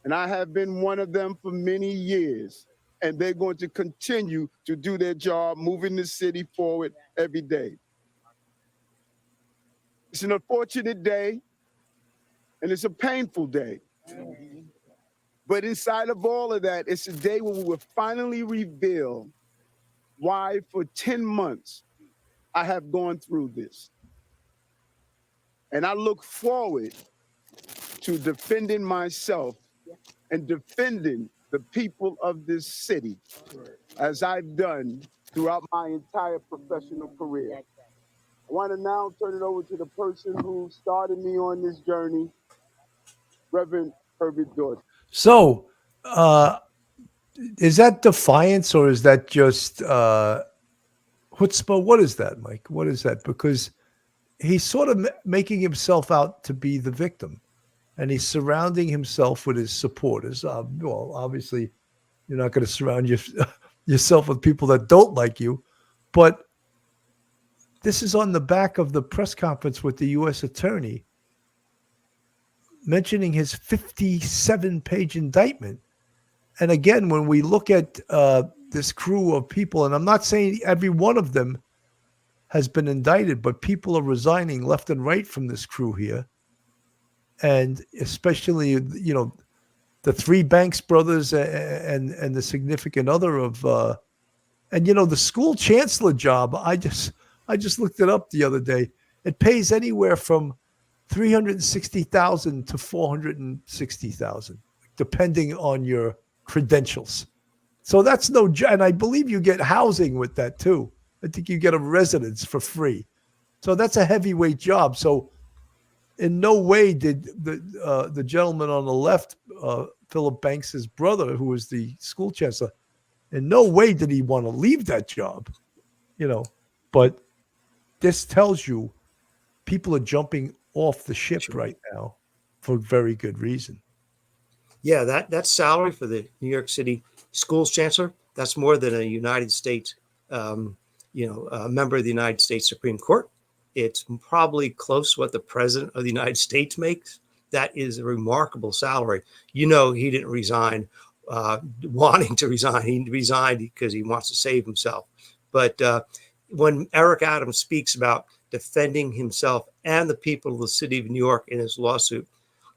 and I have been one of them for many years, and they're going to continue to do their job, moving the city forward every day. It's an unfortunate day, and it's a painful day. But inside of all of that, it's a day when we will finally reveal why for 10 months I have gone through this. And I look forward to defending myself and defending the people of this city as I've done throughout my entire professional career. I want to now turn it over to the person who started me on this journey, Reverend Herbert Jordan. So, is that defiance or is that just chutzpah? What is that, Mike? What is that? Because he's sort of making himself out to be the victim, and he's surrounding himself with his supporters. Well, obviously, you're not going to surround yourself with people that don't like you, but this is on the back of the press conference with the U.S. attorney mentioning his 57-page indictment. And again, when we look at this crew of people, and I'm not saying every one of them has been indicted, but people are resigning left and right from this crew here. And especially, the three Banks brothers and the significant other of, the school chancellor job. I just looked it up the other day. It pays anywhere from $360,000 to $460,000, depending on your credentials. So that's and I believe you get housing with that too. I think you get a residence for free. So that's a heavyweight job. So in no way did the gentleman on the left, Philip Banks's brother, who was the school chancellor, in no way did he want to leave that job, But this tells you people are jumping off the ship right now for very good reason. Yeah, that salary for the New York City schools chancellor, that's more than a United States, a member of the United States Supreme Court. It's probably close to what the president of the United States makes. That is a remarkable salary. He didn't resign wanting to resign. He resigned because he wants to save himself. But when Eric Adams speaks about defending himself and the people of the city of New York in his lawsuit,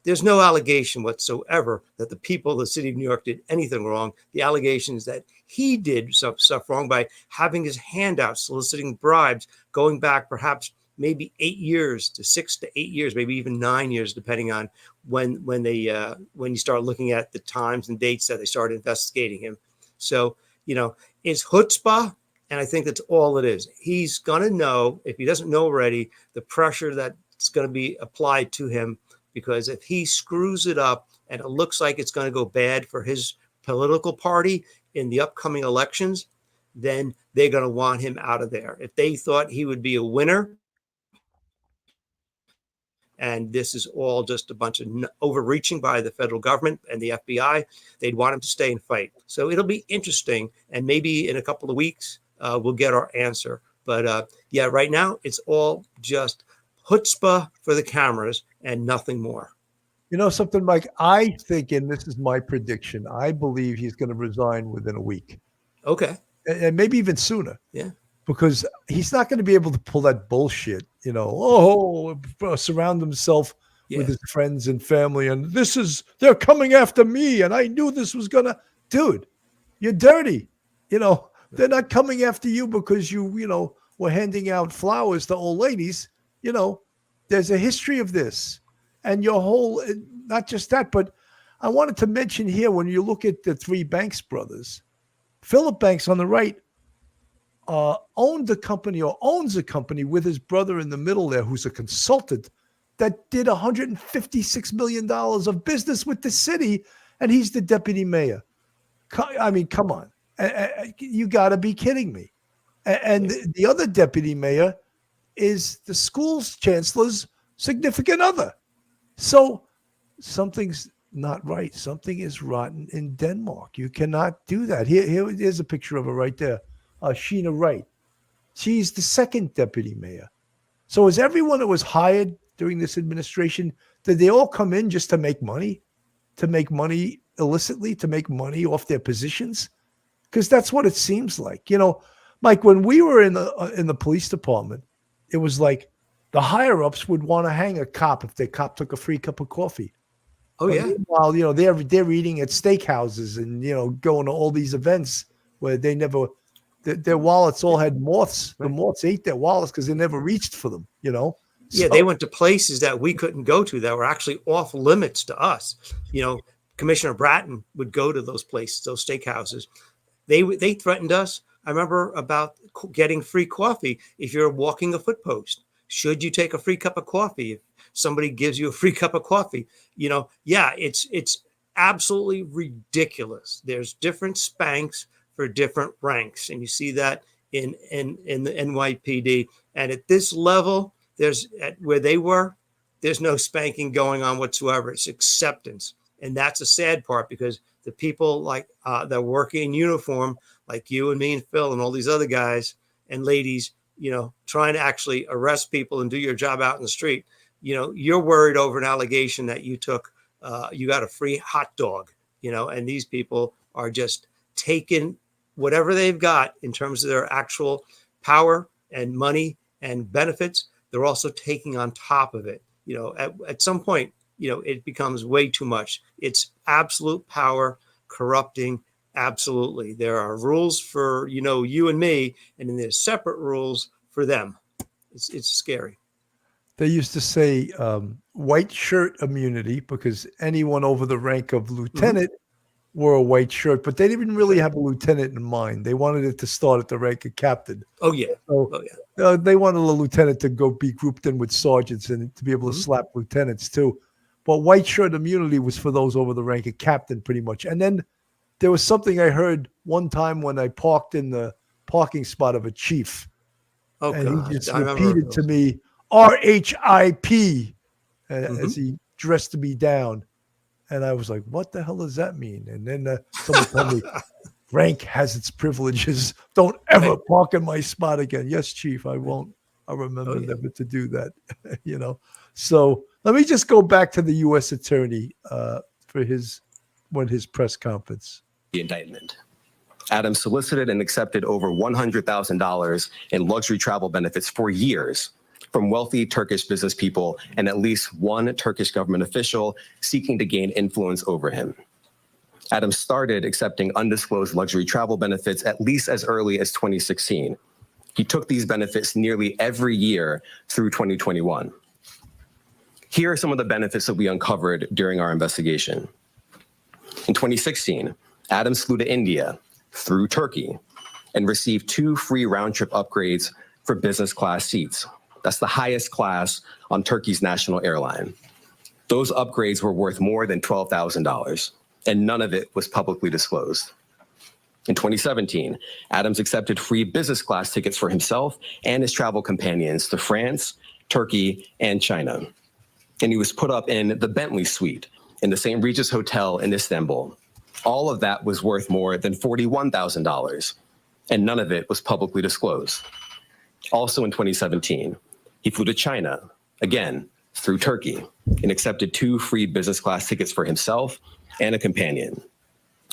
there's no allegation whatsoever that the people of the city of New York did anything wrong. The allegation is that he did some stuff wrong by having his handouts, soliciting bribes, going back perhaps maybe 8 years to 6 to 8 years, maybe even 9 years, depending on when you start looking at the times and dates that they started investigating him. So, it's chutzpah, and I think that's all it is. He's going to know, if he doesn't know already, the pressure that's going to be applied to him. Because if he screws it up and it looks like it's going to go bad for his political party in the upcoming elections, then they're going to want him out of there. If they thought he would be a winner, and this is all just a bunch of overreaching by the federal government and the FBI, they'd want him to stay and fight. So it'll be interesting. And maybe in a couple of weeks, we'll get our answer. But right now, it's all just chutzpah for the cameras and nothing more. Something, Mike, I think, and this is my prediction, I believe he's going to resign within a week. Okay. And maybe even sooner. Yeah. Because he's not going to be able to pull that bullshit, surround himself with his friends and family. And they're coming after me. And I knew this was going to, dude, you're dirty. They're not coming after you because you were handing out flowers to old ladies. There's a history of this, and your whole, not just that, but I wanted to mention here, when you look at the three Banks brothers, Philip Banks on the right owns a company with his brother in the middle there, who's a consultant, that did $156 million of business with the city, and he's the deputy mayor. I mean, come on. You got to be kidding me. And the other deputy mayor is the school's chancellor's significant other. So something's not right. Something is rotten in Denmark. You cannot do that. Here's a picture of her right there. Sheena Wright. She's the second deputy mayor. So is everyone that was hired during this administration, did they all come in just to make money? To make money illicitly? To make money off their positions? Because that's what it seems like. Mike, when we were in the police department, it was like the higher-ups would want to hang a cop if the cop took a free cup of coffee. Oh But yeah. meanwhile, they're eating at steakhouses and going to all these events where they never their wallets all had moths. The Right. moths ate their wallets because they never reached for them. Yeah, So they went to places that we couldn't go to that were actually off limits to us. Commissioner Bratton would go to those places, those steakhouses. They threatened us. I remember about getting free coffee if you're walking a foot post. Should you take a free cup of coffee if somebody gives you a free cup of coffee? It's absolutely ridiculous. There's different spanks for different ranks, and you see that in the NYPD. And at this level, where they were, there's no spanking going on whatsoever. It's acceptance, and that's a sad part because the people like that work in uniform, like you and me and Phil and all these other guys and ladies, trying to actually arrest people and do your job out in the street. You're worried over an allegation that you got a free hot dog, and these people are just taking whatever they've got in terms of their actual power and money and benefits. They're also taking on top of it. At some point, it becomes way too much. It's absolute power corrupting. Absolutely. There are rules for, you and me, and then there's separate rules for them. It's scary. they used to say white shirt immunity because anyone over the rank of lieutenant wore a white shirt, but they didn't really have a lieutenant in mind. They wanted it to start at the rank of captain. Oh, yeah. So, they wanted a lieutenant to go be grouped in with sergeants and to be able to slap lieutenants too. But white shirt immunity was for those over the rank of captain pretty much. And then there was something I heard one time when I parked in the parking spot of a chief. Oh, and God. he just I remember repeated those. to me, RHIP, as he dressed me down. And I was like, what the hell does that mean? And then someone told me, rank has its privileges. Don't ever park in my spot again. Yes, Chief, I won't. I'll remember never to do that, So let me just go back to the U.S. attorney for his press conference. The indictment. Adams solicited and accepted over $100,000 in luxury travel benefits for years from wealthy Turkish business people and at least one Turkish government official seeking to gain influence over him. Adams started accepting undisclosed luxury travel benefits at least as early as 2016. He took these benefits nearly every year through 2021. Here are some of the benefits that we uncovered during our investigation. In 2016, Adams flew to India through Turkey and received 2 free round-trip upgrades for business class seats. That's the highest class on Turkey's national airline. Those upgrades were worth more than $12,000, and none of it was publicly disclosed. In 2017, Adams accepted free business class tickets for himself and his travel companions to France, Turkey, and China. And he was put up in the Bentley suite in the St. Regis Hotel in Istanbul. All of that was worth more than $41,000, and none of it was publicly disclosed. Also in 2017, he flew to China, again, through Turkey, and accepted 2 free business class tickets for himself and a companion.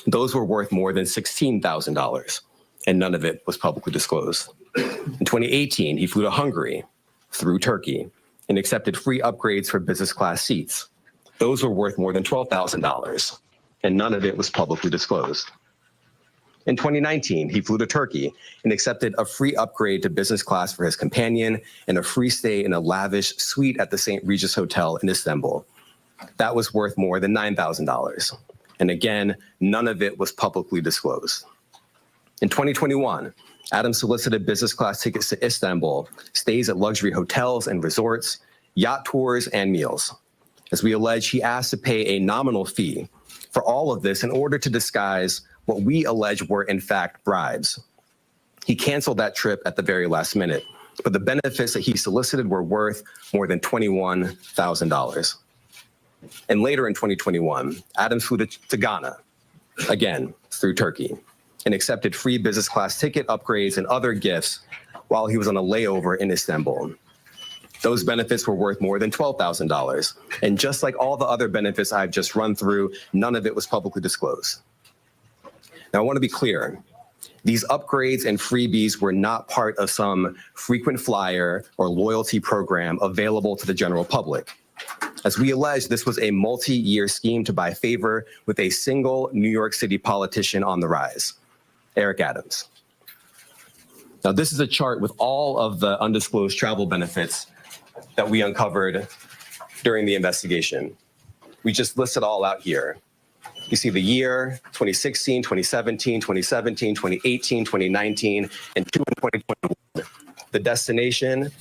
Those were worth more than $16,000, and none of it was publicly disclosed. In 2018, he flew to Hungary through Turkey and accepted free upgrades for business class seats. Those were worth more than $12,000, and none of it was publicly disclosed. In 2019, he flew to Turkey and accepted a free upgrade to business class for his companion and a free stay in a lavish suite at the St. Regis Hotel in Istanbul. That was worth more than $9,000. And again, none of it was publicly disclosed. In 2021, Adams solicited business class tickets to Istanbul, stays at luxury hotels and resorts, yacht tours, and meals. As we allege, he asked to pay a nominal fee for all of this in order to disguise what we allege were in fact bribes. He canceled that trip at the very last minute, but the benefits that he solicited were worth more than $21,000. And later in 2021, Adams flew to Ghana, again, through Turkey, and accepted free business class ticket upgrades and other gifts while he was on a layover in Istanbul. Those benefits were worth more than $12,000. And just like all the other benefits I've just run through, none of it was publicly disclosed. Now, I want to be clear. These upgrades and freebies were not part of some frequent flyer or loyalty program available to the general public. As we allege, this was a multi-year scheme to buy favor with a single New York City politician on the rise, Eric Adams. Now, this is a chart with all of the undisclosed travel benefits that we uncovered during the investigation. We just listed all out here. You see the year, 2016, 2017, 2017, 2018, 2019, and 2 in 2021. The destination,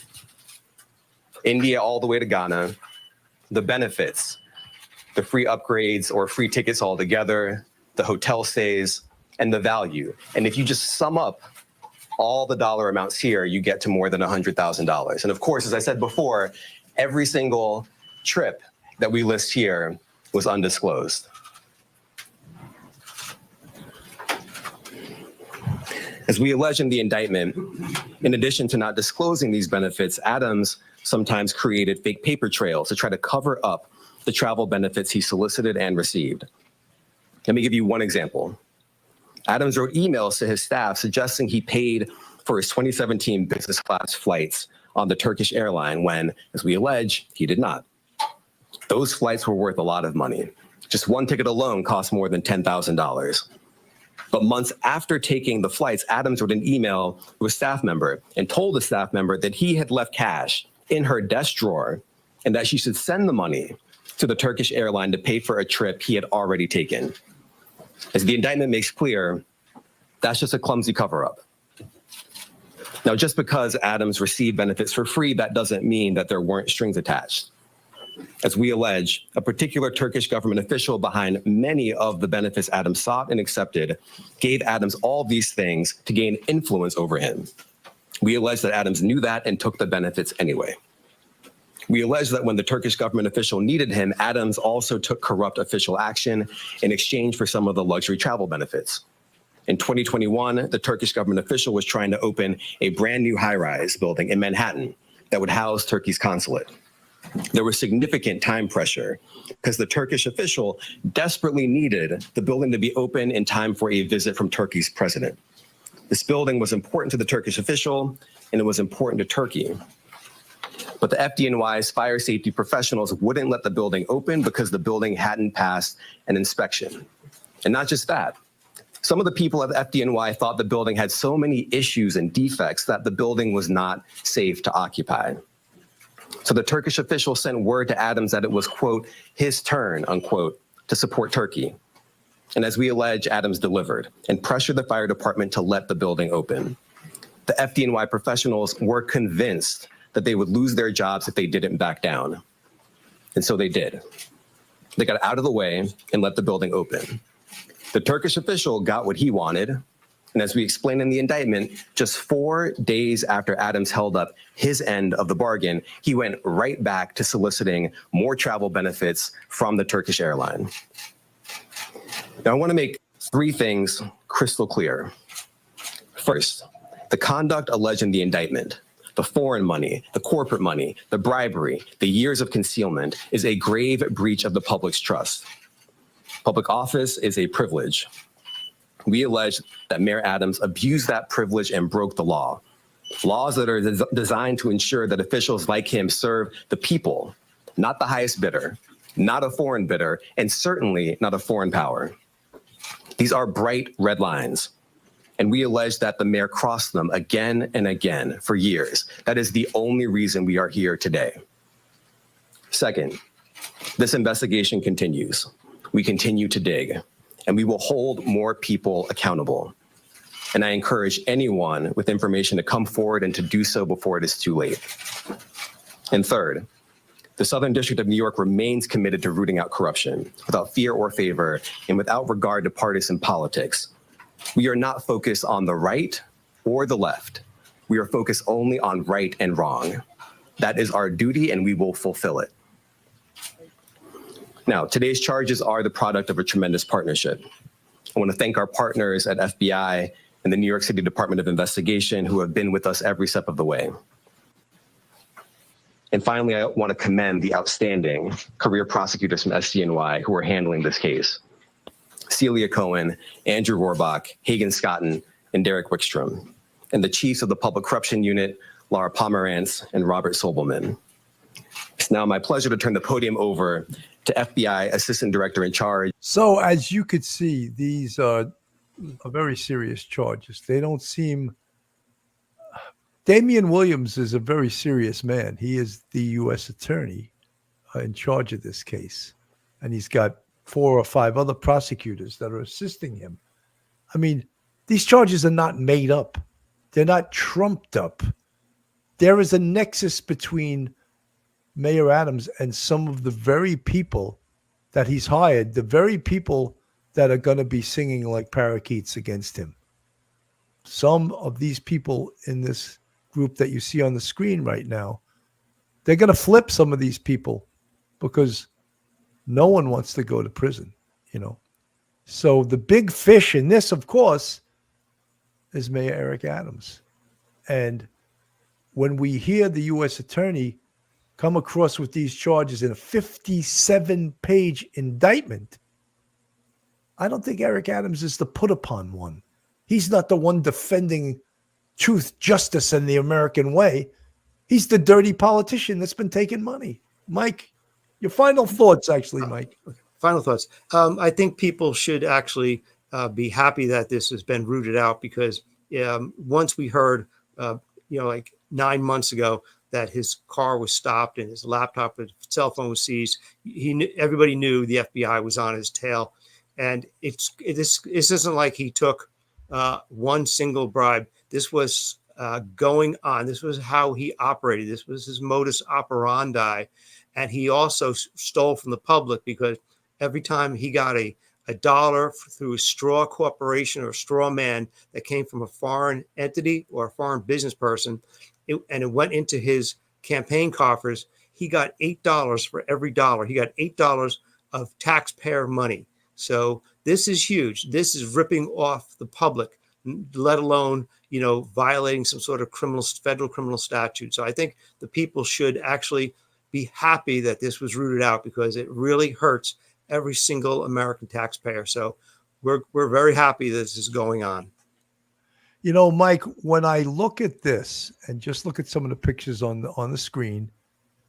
India all the way to Ghana. The benefits, the free upgrades or free tickets altogether, the hotel stays, and the value. And if you just sum up all the dollar amounts here, you get to more than $100,000. And of course, as I said before, every single trip that we list here was undisclosed. As we allege in the indictment, in addition to not disclosing these benefits, Adams sometimes created fake paper trails to try to cover up the travel benefits he solicited and received. Let me give you one example. Adams wrote emails to his staff suggesting he paid for his 2017 business class flights on the Turkish airline when, as we allege, he did not. Those flights were worth a lot of money. Just one ticket alone cost more than $10,000. But months after taking the flights, Adams wrote an email to a staff member and told the staff member that he had left cash in her desk drawer and that she should send the money to the Turkish airline to pay for a trip he had already taken. As the indictment makes clear, that's just a clumsy cover-up. Now, just because Adams received benefits for free, that doesn't mean that there weren't strings attached. As we allege, a particular Turkish government official behind many of the benefits Adams sought and accepted gave Adams all these things to gain influence over him. We allege that Adams knew that and took the benefits anyway. We allege that when the Turkish government official needed him, Adams also took corrupt official action in exchange for some of the luxury travel benefits. In 2021, the Turkish government official was trying to open a brand new high-rise building in Manhattan that would house Turkey's consulate. There was significant time pressure because the Turkish official desperately needed the building to be open in time for a visit from Turkey's president. This building was important to the Turkish official, and it was important to Turkey. But the FDNY's fire safety professionals wouldn't let the building open because the building hadn't passed an inspection. And not just that, some of the people at the FDNY thought the building had so many issues and defects that the building was not safe to occupy. So the Turkish official sent word to Adams that it was, quote, his turn, unquote, to support Turkey. And as we allege, Adams delivered and pressured the fire department to let the building open. The FDNY professionals were convinced that they would lose their jobs if they didn't back down. And so they did. They got out of the way and let the building open. The Turkish official got what he wanted. And as we explained in the indictment, just 4 days after Adams held up his end of the bargain, he went right back to soliciting more travel benefits from the Turkish airline. Now, I want to make 3 things crystal clear. First, the conduct alleged in the indictment, the foreign money, the corporate money, the bribery, the years of concealment, is a grave breach of the public's trust. Public office is a privilege. We allege that Mayor Adams abused that privilege and broke the law. Laws that are designed to ensure that officials like him serve the people, not the highest bidder, not a foreign bidder, and certainly not a foreign power. These are bright red lines, and we allege that the mayor crossed them again and again for years. That is the only reason we are here today. Second, this investigation continues. We continue to dig, and we will hold more people accountable. And I encourage anyone with information to come forward and to do so before it is too late. And third, the Southern District of New York remains committed to rooting out corruption without fear or favor and without regard to partisan politics. We are not focused on the right or the left. We are focused only on right and wrong. That is our duty, and we will fulfill it. Now, today's charges are the product of a tremendous partnership. I want to thank our partners at FBI and the New York City Department of Investigation who have been with us every step of the way. And finally, I want to commend the outstanding career prosecutors from FDNY who are handling this case. Celia Cohen, Andrew Rohrbach, Hagen Scotton, and Derek Wickstrom, and the chiefs of the Public Corruption Unit, Laura Pomerantz and Robert Sobelman. It's now my pleasure to turn the podium over to FBI Assistant Director in Charge. So, as you could see, these are very serious charges. They don't seem. Damian Williams is a very serious man. He is the U.S. attorney in charge of this case, and he's got 4 or 5 other prosecutors that are assisting him. I mean, these charges are not made up. They're not trumped up. There is a nexus between Mayor Adams and some of the very people that he's hired, the very people that are going to be singing like parakeets against him. Some of these people in this group that you see on the screen right now, they're going to flip some of these people because no one wants to go to prison, you know. So the big fish in this, of course, is Mayor Eric Adams. And when we hear the U.S. attorney come across with these charges in a 57-page indictment, I don't think Eric Adams is the put upon one. He's not the one defending truth, justice, and the American way. He's the dirty politician that's been taking money. Mike, your final thoughts, actually, Mike. Final thoughts. I think people should actually be happy that this has been rooted out, because once we heard, like 9 months ago, that his car was stopped and his laptop and cell phone was seized, everybody knew the FBI was on his tail. And it isn't like he took one single bribe. This was going on. This was how he operated. This was his modus operandi. And he also stole from the public, because every time he got a dollar through a straw corporation or a straw man that came from a foreign entity or a foreign business person, and it went into his campaign coffers, he got $8 for every dollar. He got $8 of taxpayer money. So this is huge. This is ripping off the public, let alone, violating some sort of federal criminal statute. So I think the people should actually be happy that this was rooted out, because it really hurts every single American taxpayer. So we're very happy that this is going on. Mike, when I look at this and just look at some of the pictures on the screen,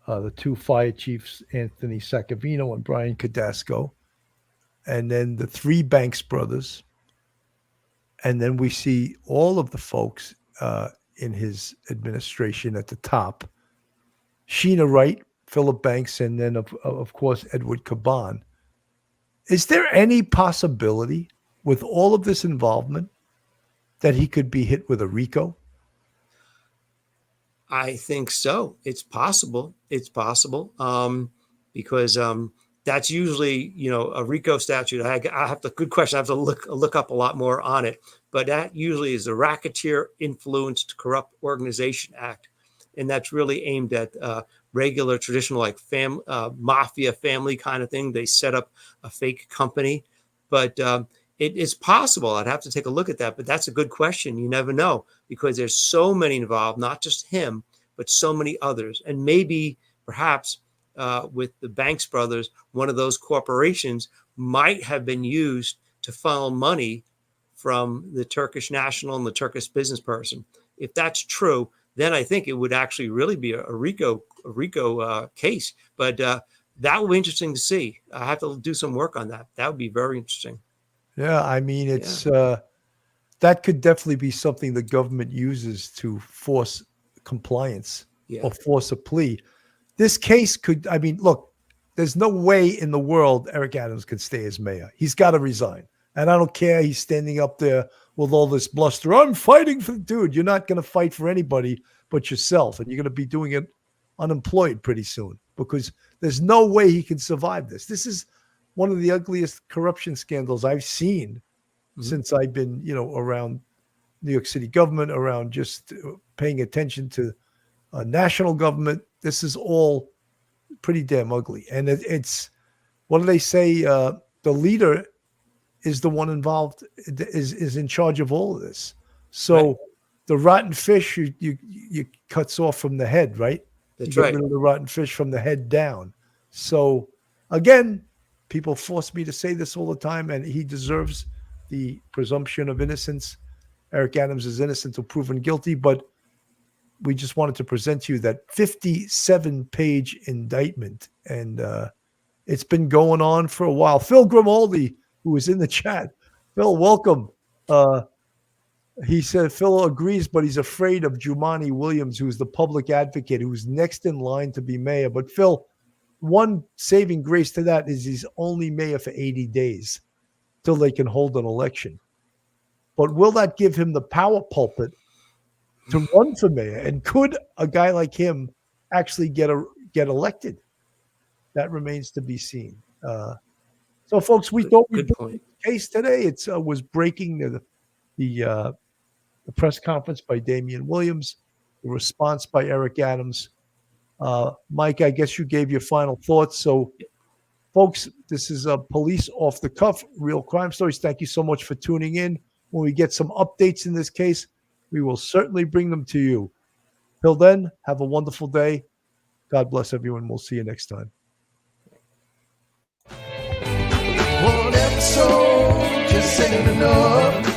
the 2 fire chiefs, Anthony Saccavino and Brian Cadasco, and then the 3 Banks brothers, and then we see all of the folks in his administration at the top, Sheena Wright, Philip Banks, and then, of course, Edward Caban. Is there any possibility with all of this involvement that he could be hit with a RICO? I think so. It's possible. It's possible, because that's usually, a RICO statute. I have to, good question. I have to look up a lot more on it, but that usually is the Racketeer Influenced Corrupt Organization Act. And that's really aimed at regular, traditional, like mafia family kind of thing. They set up a fake company, but it's possible. I'd have to take a look at that, but that's a good question. You never know, because there's so many involved, not just him, but so many others. And maybe, perhaps, with the Banks brothers, one of those corporations might have been used to funnel money from the Turkish national and the Turkish business person. If that's true, then I think it would actually really be a RICO case. But that will be interesting to see. I have to do some work on that. That would be very interesting. Yeah, I mean, it's that could definitely be something the government uses to force compliance or force a plea. This case could, look, there's no way in the world Eric Adams could stay as mayor. He's got to resign. And I don't care. He's standing up there with all this bluster. I'm fighting for, dude, you're not going to fight for anybody but yourself. And you're going to be doing it unemployed pretty soon, because there's no way he can survive this. This is one of the ugliest corruption scandals I've seen since I've been, around New York City government, around just paying attention to national government. This is all pretty damn ugly. And it's, what do they say? The leader is the one involved, is in charge of all of this. So the rotten fish, you cuts off from the head, right? That's you right. get rid of the rotten fish from the head down. So again, people force me to say this all the time, and he deserves the presumption of innocence. Eric Adams is innocent until proven guilty, but we just wanted to present to you that 57-page indictment. And it's been going on for a while. Phil Grimaldi, who was in the chat. Phil, welcome. He said Phil agrees, but he's afraid of Jumaane Williams, who's the public advocate, who's next in line to be mayor. But Phil, one saving grace to that is he's only mayor for 80 days till they can hold an election. But will that give him the power pulpit to run for mayor? And could a guy like him actually get elected? That remains to be seen. So, folks, we thought we'd do the case today. It was breaking the press conference by Damian Williams, the response by Eric Adams. Mike, I guess you gave your final thoughts. So, folks, this is a Police Off the Cuff, Real Crime Stories. Thank you so much for tuning in. When we get some updates in this case, we will certainly bring them to you. Till then, have a wonderful day. God bless everyone. We'll see you next time. One episode just ain't enough.